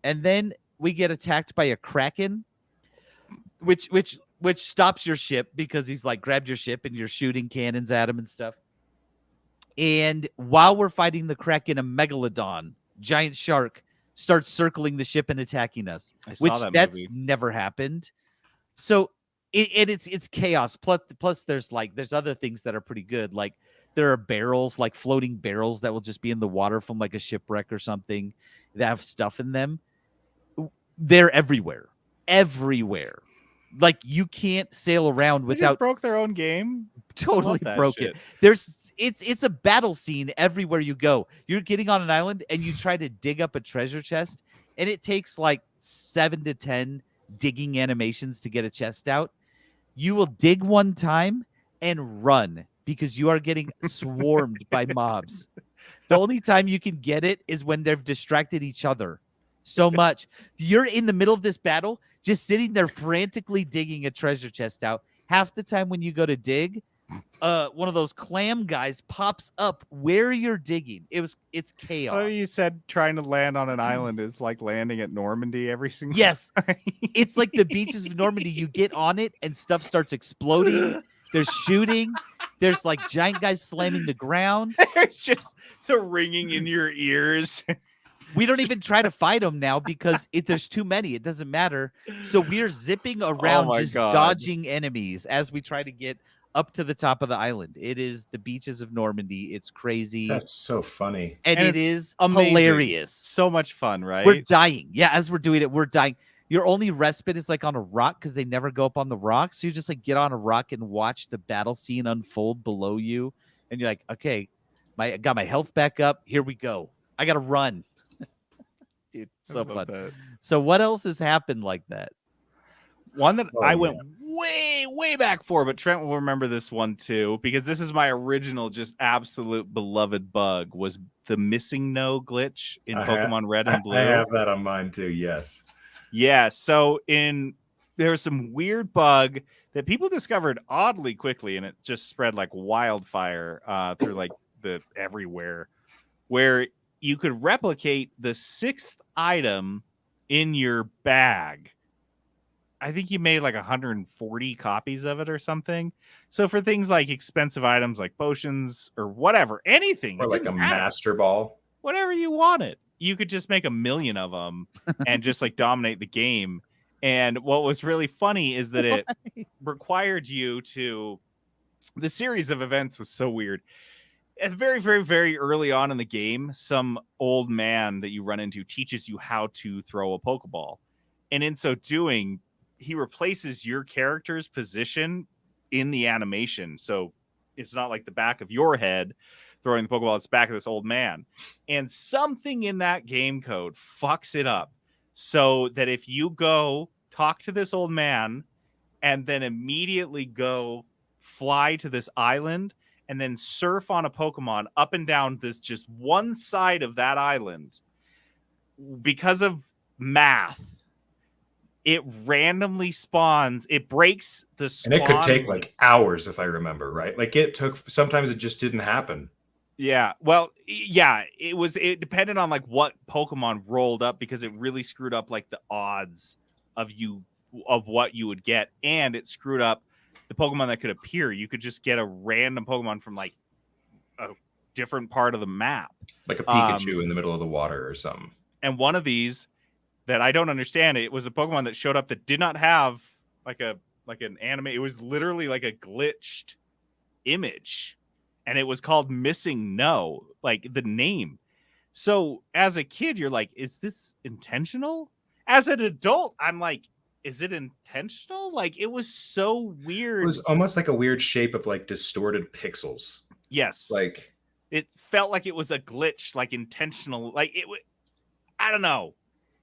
and then we get attacked by a kraken, which stops your ship because he's like grabbed your ship and you're shooting cannons at him and stuff. And while we're fighting the kraken, a megalodon, giant shark, starts circling the ship and attacking us, that's movie. Never happened. So it's chaos. Plus there's other things that are pretty good. Like there are barrels, like floating barrels that will just be in the water from like a shipwreck or something that have stuff in them. They're everywhere. Like you can't sail around They without just broke their own game. Totally broke it. It's a battle scene everywhere you go. You're getting on an island and you try to dig up a treasure chest, and it takes like 7 to 10 digging animations to get a chest out. You will dig one time and run because you are getting swarmed by mobs. The only time you can get it is when they've distracted each other so much. You're in the middle of this battle, just sitting there frantically digging a treasure chest out. Half the time when you go to dig, one of those clam guys pops up where you're digging. It's chaos. Oh, you said trying to land on an island is like landing at Normandy every single Yes. time. It's like the beaches of Normandy. You get on it and stuff starts exploding. There's shooting. There's like giant guys slamming the ground. There's just the ringing in your ears. We don't even try to fight them now because there's too many. It doesn't matter. So we're zipping around, my just God. dodging enemies as we try to get up to the top of the island. It is the beaches of Normandy. It's crazy. That's so funny. and and it it's is amazing. hilarious. So much fun, right? We're dying. Yeah, as we're doing it, we're dying. Your only respite is like on a rock because they never go up on the rock. So you just like get on a rock and watch the battle scene unfold below you. And you're like, okay, I got my health back up. Here we go. I got to run. Dude, so I love fun. that. So what else has happened like that? One that Oh, I yeah. went way back for, but Trent will remember this one too, because this is my original, just absolute beloved bug, was the missing no glitch in Pokemon Red and Blue. I have that on mine too. Yes. Yeah, so there was some weird bug that people discovered oddly quickly, and it just spread like wildfire through like the everywhere, where you could replicate the 6th item in your bag. I think you made like 140 copies of it or something. So for things like expensive items like potions or whatever, anything, Or it like a didn't matter. master ball. Whatever you wanted, you could just make 1 million of them and just like dominate the game. And what was really funny is that it required you to, the series of events was so weird. At very, very, very early on in the game, some old man that you run into teaches you how to throw a Pokeball. And in so doing, he replaces your character's position in the animation. So it's not like the back of your head throwing the Pokeball, it's back of this old man. And something in that game code fucks it up so that if you go talk to this old man and then immediately go fly to this island and then surf on a Pokemon up and down this just one side of that island, because of math, it randomly spawns. It breaks the spawn. And it could take like hours if I remember, right? Like it took, sometimes it just didn't happen. Yeah. Well, yeah, it depended on like what Pokemon rolled up, because it really screwed up like the odds of what you would get. And it screwed up the Pokemon that could appear. You could just get a random Pokemon from like a different part of the map. Like a Pikachu in the middle of the water or something. And one of these that I don't understand, it was a Pokemon that showed up that did not have like an anime. It was literally like a glitched image, and it was called Missing No, like the name. So as a kid, you're like, is this intentional? As an adult, I'm like, is it intentional? Like, it was so weird. It was almost like a weird shape of like distorted pixels. Yes. Like It felt like it was a glitch, like intentional. Like I don't know.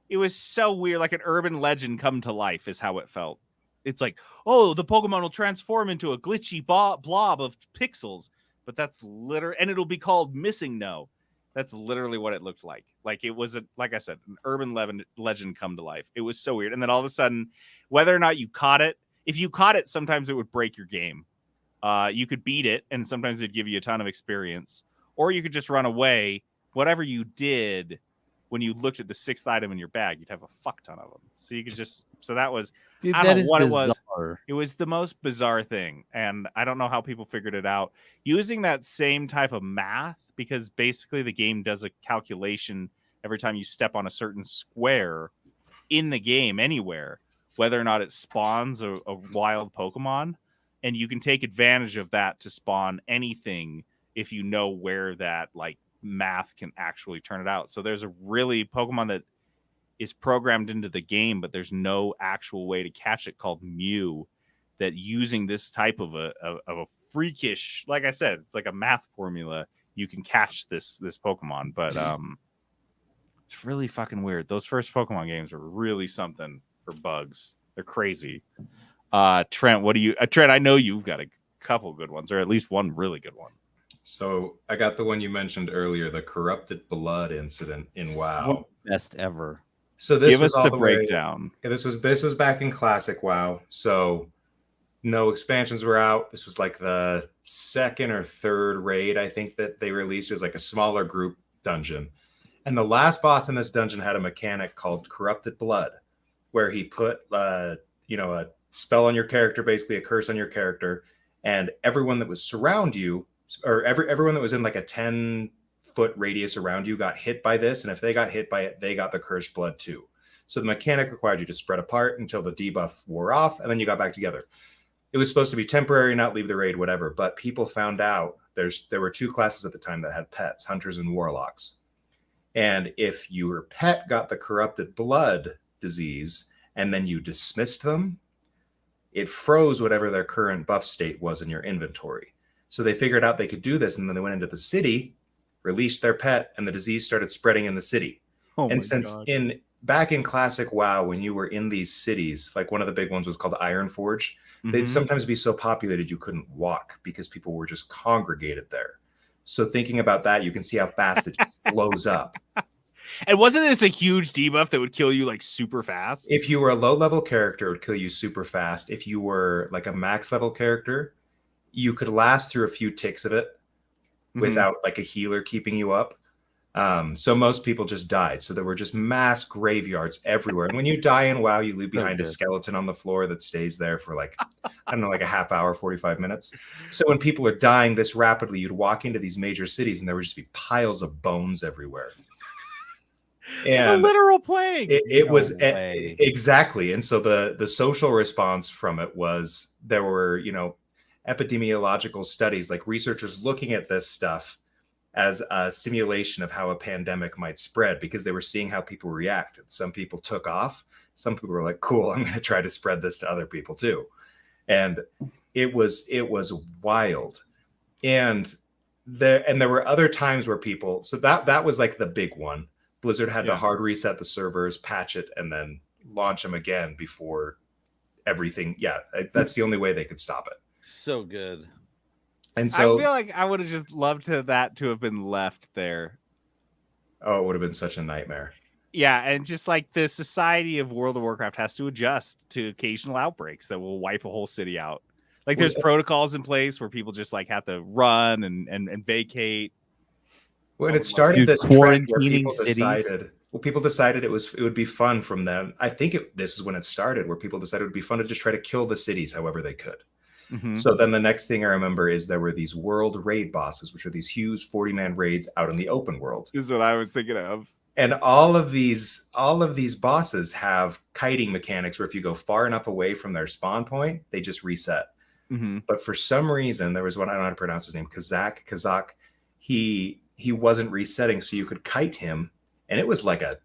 It was so weird, like an urban legend come to life is how it felt. It's like, oh, the Pokemon will transform into a glitchy blob of pixels, but that's literally, and it'll be called Missing No. That's literally what it looked like. Like it was, like I said, an urban legend come to life. It was so weird. And then all of a sudden, whether or not you caught it, if you caught it, sometimes it would break your game. You could beat it, and sometimes it'd give you a ton of experience, or you could just run away. Whatever you did, when you looked at the 6th item in your bag, you'd have a fuck ton of them. So you could just, so that was, Dude, I that don't know is what bizarre. it was. It was the most bizarre thing. And I don't know how people figured it out using that same type of math, because basically the game does a calculation every time you step on a certain square in the game anywhere, whether or not it spawns a wild Pokemon. And you can take advantage of that to spawn anything if you know where that like math can actually turn it out. So there's a really Pokemon that is programmed into the game, but there's no actual way to catch it, called Mew, that using this type of a freakish, like I said, it's like a math formula, you can catch this Pokemon. But it's really fucking weird. Those first Pokemon games are really something for bugs. They're crazy. Trent, what do you Trent, I know you've got a couple good ones, or at least one really good one. So I got the one you mentioned earlier, the corrupted blood incident in WoW. Best ever. So this Give was us all the the way- breakdown. Yeah, this was back in classic WoW. So no expansions were out. This was like the second or third raid, I think, that they released. It was like a smaller group dungeon. And the last boss in this dungeon had a mechanic called Corrupted Blood, where he put a spell on your character, basically a curse on your character, and everyone that was surround you, or everyone that was in like a 10-foot radius around you got hit by this, and if they got hit by it, they got the cursed blood too. So the mechanic required you to spread apart until the debuff wore off, and then you got back together. It was supposed to be temporary, not leave the raid, whatever, but people found out there were two classes at the time that had pets, hunters and warlocks. And if your pet got the corrupted blood disease and then you dismissed them, it froze whatever their current buff state was in your inventory. So they figured out they could do this, and then they went into the city, released their pet, and the disease started spreading in the city. Oh And since back in classic WoW, when you were in these cities, like one of the big ones was called Ironforge, they'd sometimes be so populated you couldn't walk because people were just congregated there. So thinking about that, you can see how fast it just blows up. And wasn't this a huge debuff that would kill you like super fast? If you were a low level character, it would kill you super fast. If you were like a max level character, you could last through a few ticks of it without like a healer keeping you up. So most people just died. So there were just mass graveyards everywhere. And when you die in WoW, you leave behind a skeleton on the floor that stays there for like, I don't know, like a half hour, 45 minutes. So when people are dying this rapidly, you'd walk into these major cities and there would just be piles of bones everywhere. And a literal plague. It No was way. exactly. And so the social response from it was there were, epidemiological studies, like researchers looking at this stuff as a simulation of how a pandemic might spread because they were seeing how people reacted. Some people took off. Some people were like, cool, I'm going to try to spread this to other people too. And it was wild. And there were other times where people, so that was like the big one. Blizzard had to hard reset the servers, patch it, and then launch them again before everything. Yeah, that's the only way they could stop it. So good. And so, I feel like I would have just loved that to have been left there. oh, it would have been such a nightmare. Yeah, and just like the society of World of Warcraft has to adjust to occasional outbreaks that will wipe a whole city out. Like there's protocols in place where people just like have to run and vacate. When it started, Dude, this trend where quarantining people cities. decided it would be fun from them. I think this is when it started, where people decided it would be fun to just try to kill the cities however they could. So then the next thing I remember is there were these world raid bosses, which are these huge 40-man raids out in the open world. This is what I was thinking of. And all of these bosses have kiting mechanics where if you go far enough away from their spawn point, they just reset. But for some reason, there was one, I don't know how to pronounce his name, Kazak. He wasn't resetting, so you could kite him, and it was like a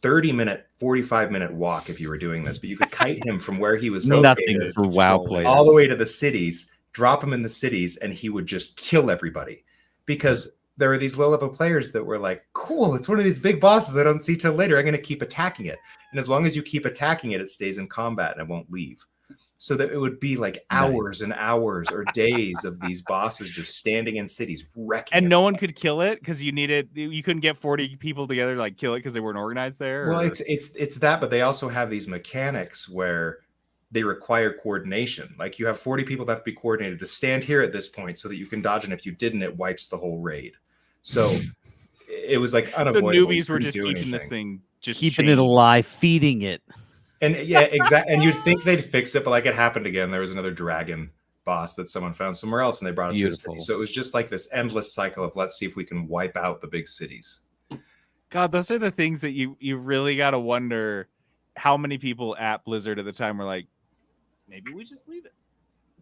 30-minute, 45-minute walk if you were doing this, but you could kite him from where he was Nothing located for WoW players. all the way to the cities, drop him in the cities, and he would just kill everybody. Because there were these low-level players that were like, cool, it's one of these big bosses I don't see till later. I'm going to keep attacking it. And as long as you keep attacking it, it stays in combat and it won't leave. So that it would be like hours and hours or days of these bosses just standing in cities wrecking. And no one could kill it because you couldn't get 40 people together to like kill it because they weren't organized there. Well, or... it's that, but they also have these mechanics where they require coordination. Like you have 40 people that have to be coordinated to stand here at this point so that you can dodge, and if you didn't, it wipes the whole raid. So it was like unavoidable. So newbies You were couldn't just do keeping this anything. thing just Keeping chained. it alive, feeding it. And yeah, exactly. And you'd think they'd fix it, but like it happened again. There was another dragon boss that someone found somewhere else, and they brought it to the city. So it was just like this endless cycle of let's see if we can wipe out the big cities. God, those are the things that you really got to wonder how many people at Blizzard at the time were like, maybe we just leave it.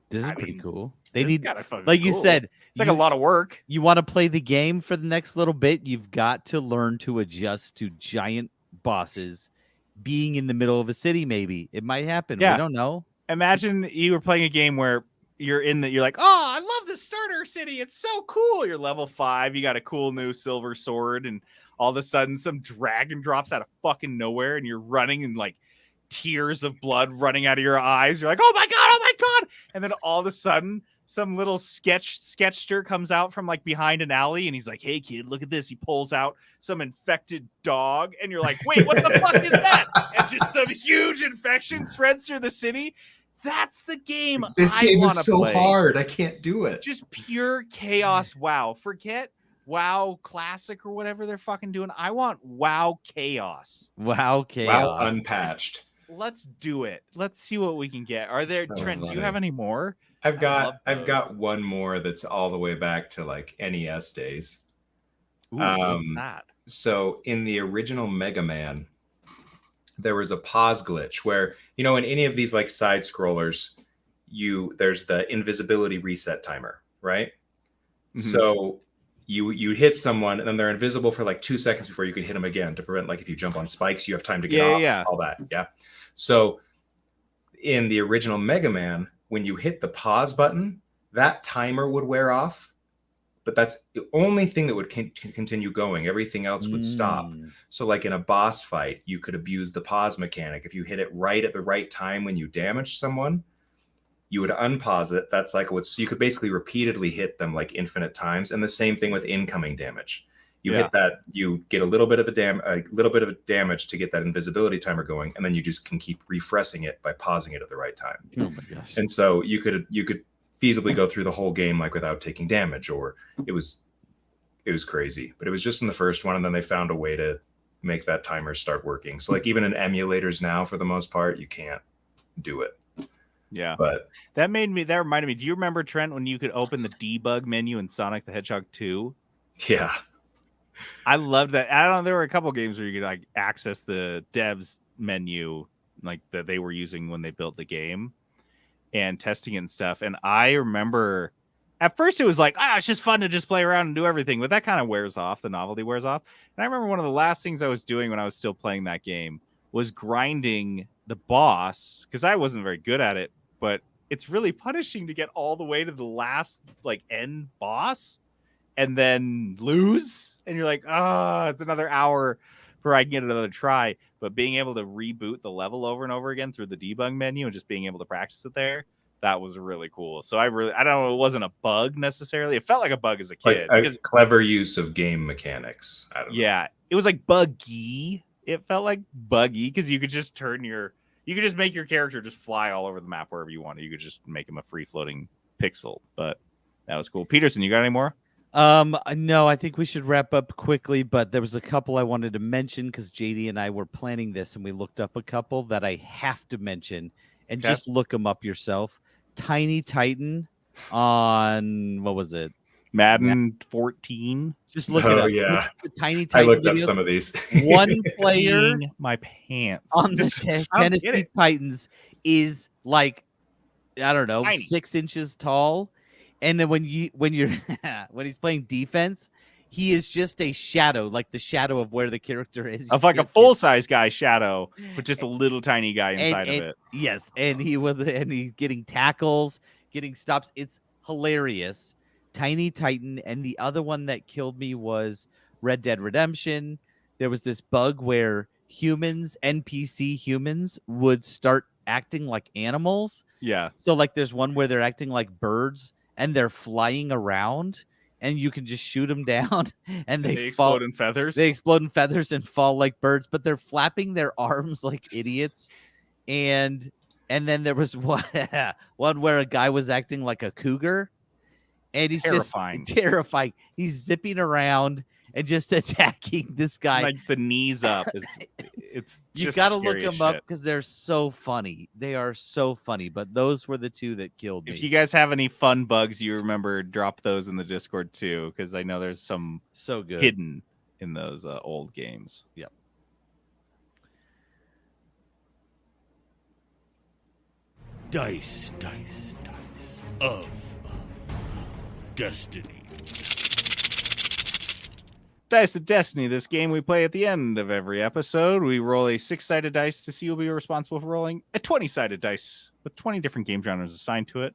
This is I pretty mean, cool. They This need, gotta fucking like you cool. said, it's like a lot of work. You want to play the game for the next little bit, you've got to learn to adjust to giant bosses being in the middle of a city. Maybe it might happen. Yeah. We don't know. Imagine you were playing a game where you're like, oh, I love the starter city. It's so cool. You're level 5. You got a cool new silver sword, and all of a sudden some dragon drops out of fucking nowhere, and you're running and like tears of blood running out of your eyes. You're like, oh my god, and then all of a sudden some little sketchster comes out from like behind an alley, and he's like, "Hey kid, look at this." He pulls out some infected dog, and you're like, "Wait, what the fuck is that?" And just some huge infection spreads through the city. That's the game. This I game wanna is so play. hard. I can't do it. Just pure chaos. WoW. Forget WoW Classic or whatever they're fucking doing. I want WoW Chaos. Wow, chaos. Wow, unpatched. Let's do it. Let's see what we can get. Are there So Trent? Do you funny. have any more? I've love got those. one more that's all the way back to like NES days. Ooh, what's Um, that? So in the original Mega Man, there was a pause glitch where, you know, in any of these like side scrollers, there's the invisibility reset timer, right? Mhm. So you hit someone and then they're invisible for like 2 seconds before you can hit them again to prevent, like, if you jump on spikes, you have time to get Yeah, off, yeah. all that. Yeah. So in the original Mega Man, when you hit the pause button, that timer would wear off, but that's the only thing that would continue going. Everything else would stop. Mm. So like in a boss fight, you could abuse the pause mechanic. If you hit it right at the right time when you damage someone, you would unpause it. That's like so you could basically repeatedly hit them like infinite times. And the same thing with incoming damage. You Yeah. hit that, you get a little bit of damage to get that invisibility timer going, and then you just can keep refreshing it by pausing it at the right time. Oh my gosh. And so you could feasibly go through the whole game like without taking damage, or it was crazy. But it was just in the first one, and then they found a way to make that timer start working. So like even in emulators now, for the most part, you can't do it. Yeah. But That reminded me. Do you remember, Trent, when you could open the debug menu in Sonic the Hedgehog 2? yeah, I loved that. I don't know. There were a couple games where you could like access the devs menu, like that they were using when they built the game and testing it and stuff. And I remember at first it was like, it's just fun to just play around and do everything. But that kind of wears off. The novelty wears off. And I remember one of the last things I was doing when I was still playing that game was grinding the boss, because I wasn't very good at it. But it's really punishing to get all the way to the last like end boss and then lose, and you're like, it's another hour before I can get another try. But being able to reboot the level over and over again through the debug menu and just being able to practice it there, that was really cool. So I don't know, it wasn't a bug necessarily. It felt like a bug as a like kid. a because, clever use of game mechanics. I don't know. yeah, it was like buggy. It felt like buggy because you could just make your character just fly all over the map wherever you wanted. You could just make him a free floating pixel. But that was cool. Peterson, you got any more? No, I think we should wrap up quickly, but there was a couple I wanted to mention because JD and I were planning this and we looked up a couple that I have to mention, and Okay. just look them up yourself. Tiny Titan on, what was it? Madden 14. Just look it Oh, up. yeah. Look at the Tiny I Titan looked up videos. some of these. One player Peeing my pants on the Just- I don't get Tennessee it. Titans is like, I don't know, Tiny. 6 inches tall. And then when you're when he's playing defense, he is just a shadow, like the shadow of where the character is. of You like a can't get- full size guy shadow, but just a little tiny guy and- inside of and- it. Yes, and he's getting tackles, getting stops. It's hilarious. Tiny Titan, and the other one that killed me was Red Dead Redemption. There was this bug where NPC humans would start acting like animals. Yeah. So like there's one where they're acting like birds and they're flying around and you can just shoot them down and They fall. explode in feathers. They explode in feathers and fall like birds, but they're flapping their arms like idiots. And then there was one where a guy was acting like a cougar, and he's Terrifying. just terrifying. He's zipping around and just attacking this guy. like the knees up. It's You just got to look scary as them up shit. because they're so funny. They are so funny. But those were the two that killed me. If you guys have any fun bugs you remember, drop those in the Discord too, because I know there's some So good. hidden in those old games. Dice of Destiny. Dice of Destiny, this game we play at the end of every episode. We roll a 6-sided dice to see who will be responsible for rolling a 20-sided dice with 20 different game genres assigned to it.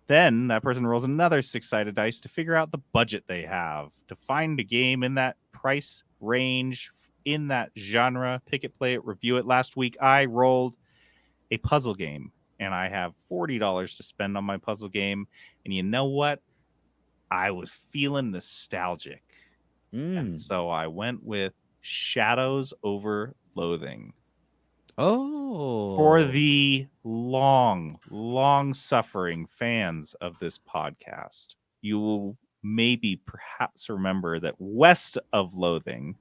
Then that person rolls another 6-sided dice to figure out the budget they have to find a game in that price range, in that genre, pick it, play it, review it. Last week, I rolled a puzzle game and I have $40 to spend on my puzzle game. And you know what? I was feeling nostalgic. And so I went with Shadows over Loathing. Oh, For the long suffering fans of this podcast, you will maybe perhaps remember that West of Loathing,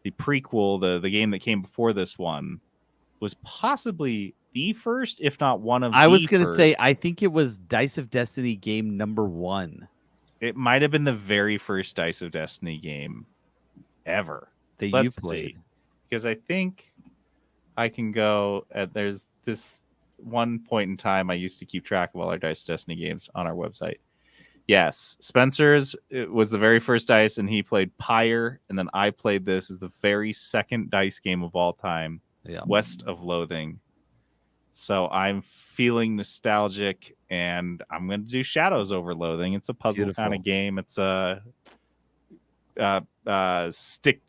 the prequel, the game that came before this one, was possibly the first, if not one of I was the gonna say, first. I think it was Dice of Destiny game number 1 It might have been the very first Dice of Destiny game ever. that you Let's played. see. Because I think I can go at there's this one point in time I used to keep track of all our Dice Destiny games on our website. Yes, Spencer's it was the very first Dice, and he played Pyre, and then I played this as the very second Dice game of all time, Yeah. West of Loathing. So I'm feeling nostalgic, and I'm going to do Shadows over Loathing. It's a puzzle kind Beautiful. of game. It's a stick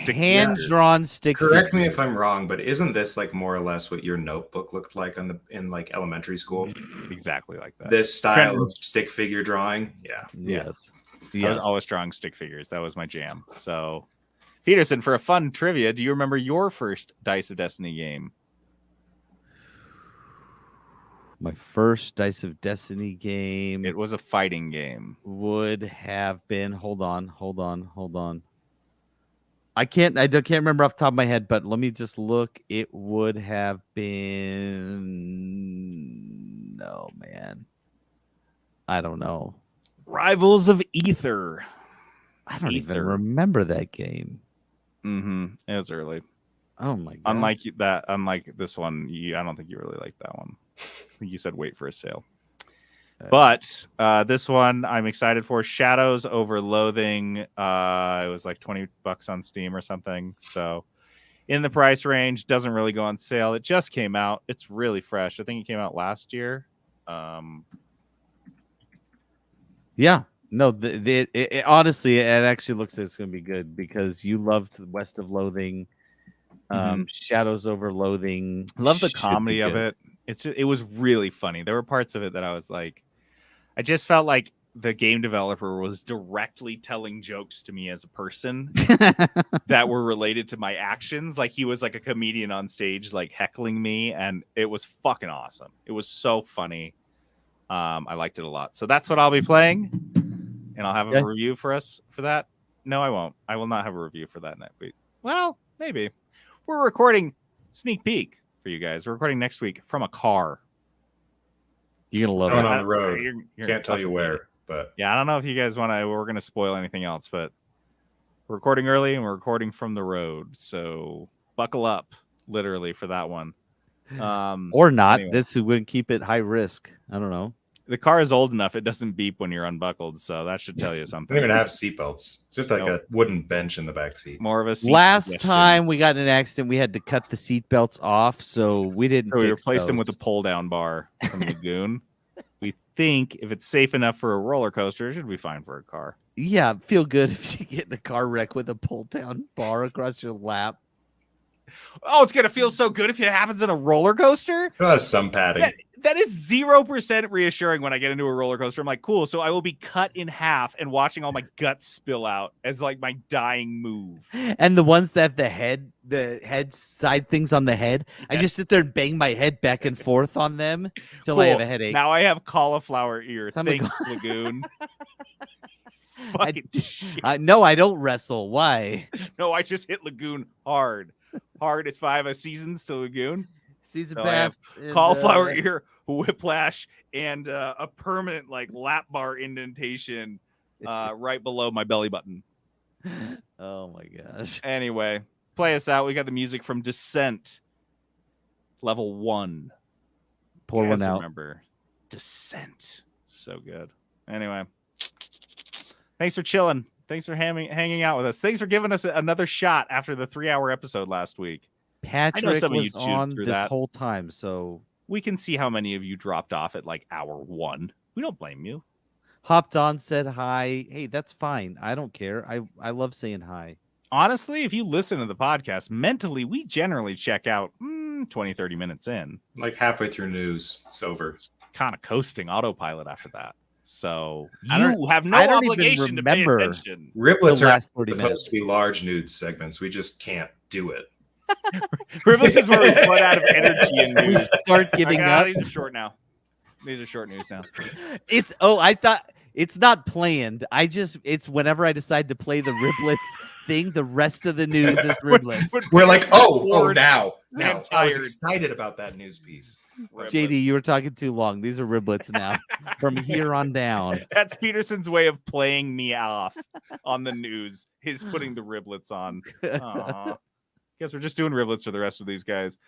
Hand-drawn stick. Correct me figure. if I'm wrong, but isn't this like more or less what your notebook looked like in like elementary school? exactly like that. This style of stick figure drawing? Yeah. Yes. I was always drawing stick figures. That was my jam. So, Peterson, for a fun trivia, do you remember your first Dice of Destiny game? My first Dice of Destiny game It was a fighting game. would have been. Hold on. I can't remember off the top of my head, but let me just look. It would have been. No, man. I don't know. Rivals of Ether. I don't even Ether. remember that game. Mm-hmm. It was early. Oh my god. Unlike this one, I don't think you really liked that one. You said wait for a sale. But this one I'm excited for. Shadows over Loathing. It was like $20 on Steam or something. So in the price range, doesn't really go on sale. It just came out. It's really fresh. I think it came out last year. Yeah. No, honestly, it actually looks like it's going to be good because you loved West of Loathing, Shadows over Loathing. Love the should be comedy of good. it. It was really funny. There were parts of it that I was like, I just felt like the game developer was directly telling jokes to me as a person that were related to my actions. Like he was like a comedian on stage, like heckling me, and it was fucking awesome. It was so funny. I liked it a lot. So that's what I'll be playing, and I'll have a review for us for that. No, I won't. I will not have a review for that next week. Well, maybe. We're recording sneak peek for you guys. We're recording next week from a car. You're gonna love Going it. on the road. You're Can't tell you where, but yeah, I don't know if you guys want to. We're gonna spoil anything else, but we're recording early and we're recording from the road, so buckle up, literally, for that one. Or not. Anyway. This would keep it high risk. I don't know. The car is old enough; it doesn't beep when you're unbuckled, so that should tell you they something. don't even have seatbelts. It's just like a wooden bench in the back seat. More of a seat Last suggestion. time we got in an accident, we had to cut the seat belts off, so we didn't. So we fix replaced them with a those. pull-down bar from Lagoon. We think if it's safe enough for a roller coaster, it should be fine for a car. Yeah, feel good if you get in a car wreck with a pull-down bar across your lap. Oh, it's gonna feel so good if it happens in a roller coaster. It has some padding. That is 0% reassuring when I get into a roller coaster. I'm like, cool. So I will be cut in half and watching all my guts spill out as like my dying move. And the ones that have the head side things on the head, I just sit there and bang my head back and forth on them till I have a Cool. headache. Now I have cauliflower ear. I'm a Thanks, Lagoon. Fucking shit. No, I don't wrestle. Why? No, I just hit Lagoon hard. Hard as 5 seasons to Lagoon. Season So I pass. have is, Cauliflower ear, whiplash, and a permanent like lap bar indentation right below my belly button. Oh my gosh. Anyway, play us out. We got the music from Descent, level 1. Pour You one guys out. Remember Descent, so good. Anyway, thanks for chilling. Thanks for hanging out with us. Thanks for giving us another shot after the 3-hour episode last week. Patrick some of you was chewed on through this that. whole time, so We can see how many of you dropped off at like hour 1. We don't blame you. hopped on, said hi. Hey, that's fine. I don't care. I love saying hi. Honestly, if you listen to the podcast mentally, we generally check out 20, 30 minutes in. Like halfway through news, it's over. Kind of coasting autopilot after that. So I don't- you have no I don't even obligation to pay remember. attention. Riblets The are last 30 supposed minutes. to be large news segments. We just can't do it. Riblets is where we run out of energy in We news. start giving Okay, up. These are short now. These are short news now. It's I thought it's not planned. It's whenever I decide to play the Riblets thing, the rest of the news is Riblets. We're like, oh, bored now. and I was tired. excited about that news piece. JD, you were talking too long. These are Riblets now. From here on down. That's Peterson's way of playing me off on the news. Is putting the Riblets on. Aw. Guess we're just doing Riblets for the rest of these guys.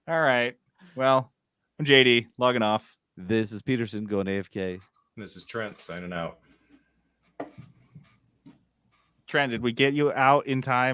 All right. Well, I'm JD logging off. This is Peterson going AFK. This is Trent signing out. Trent, did we get you out in time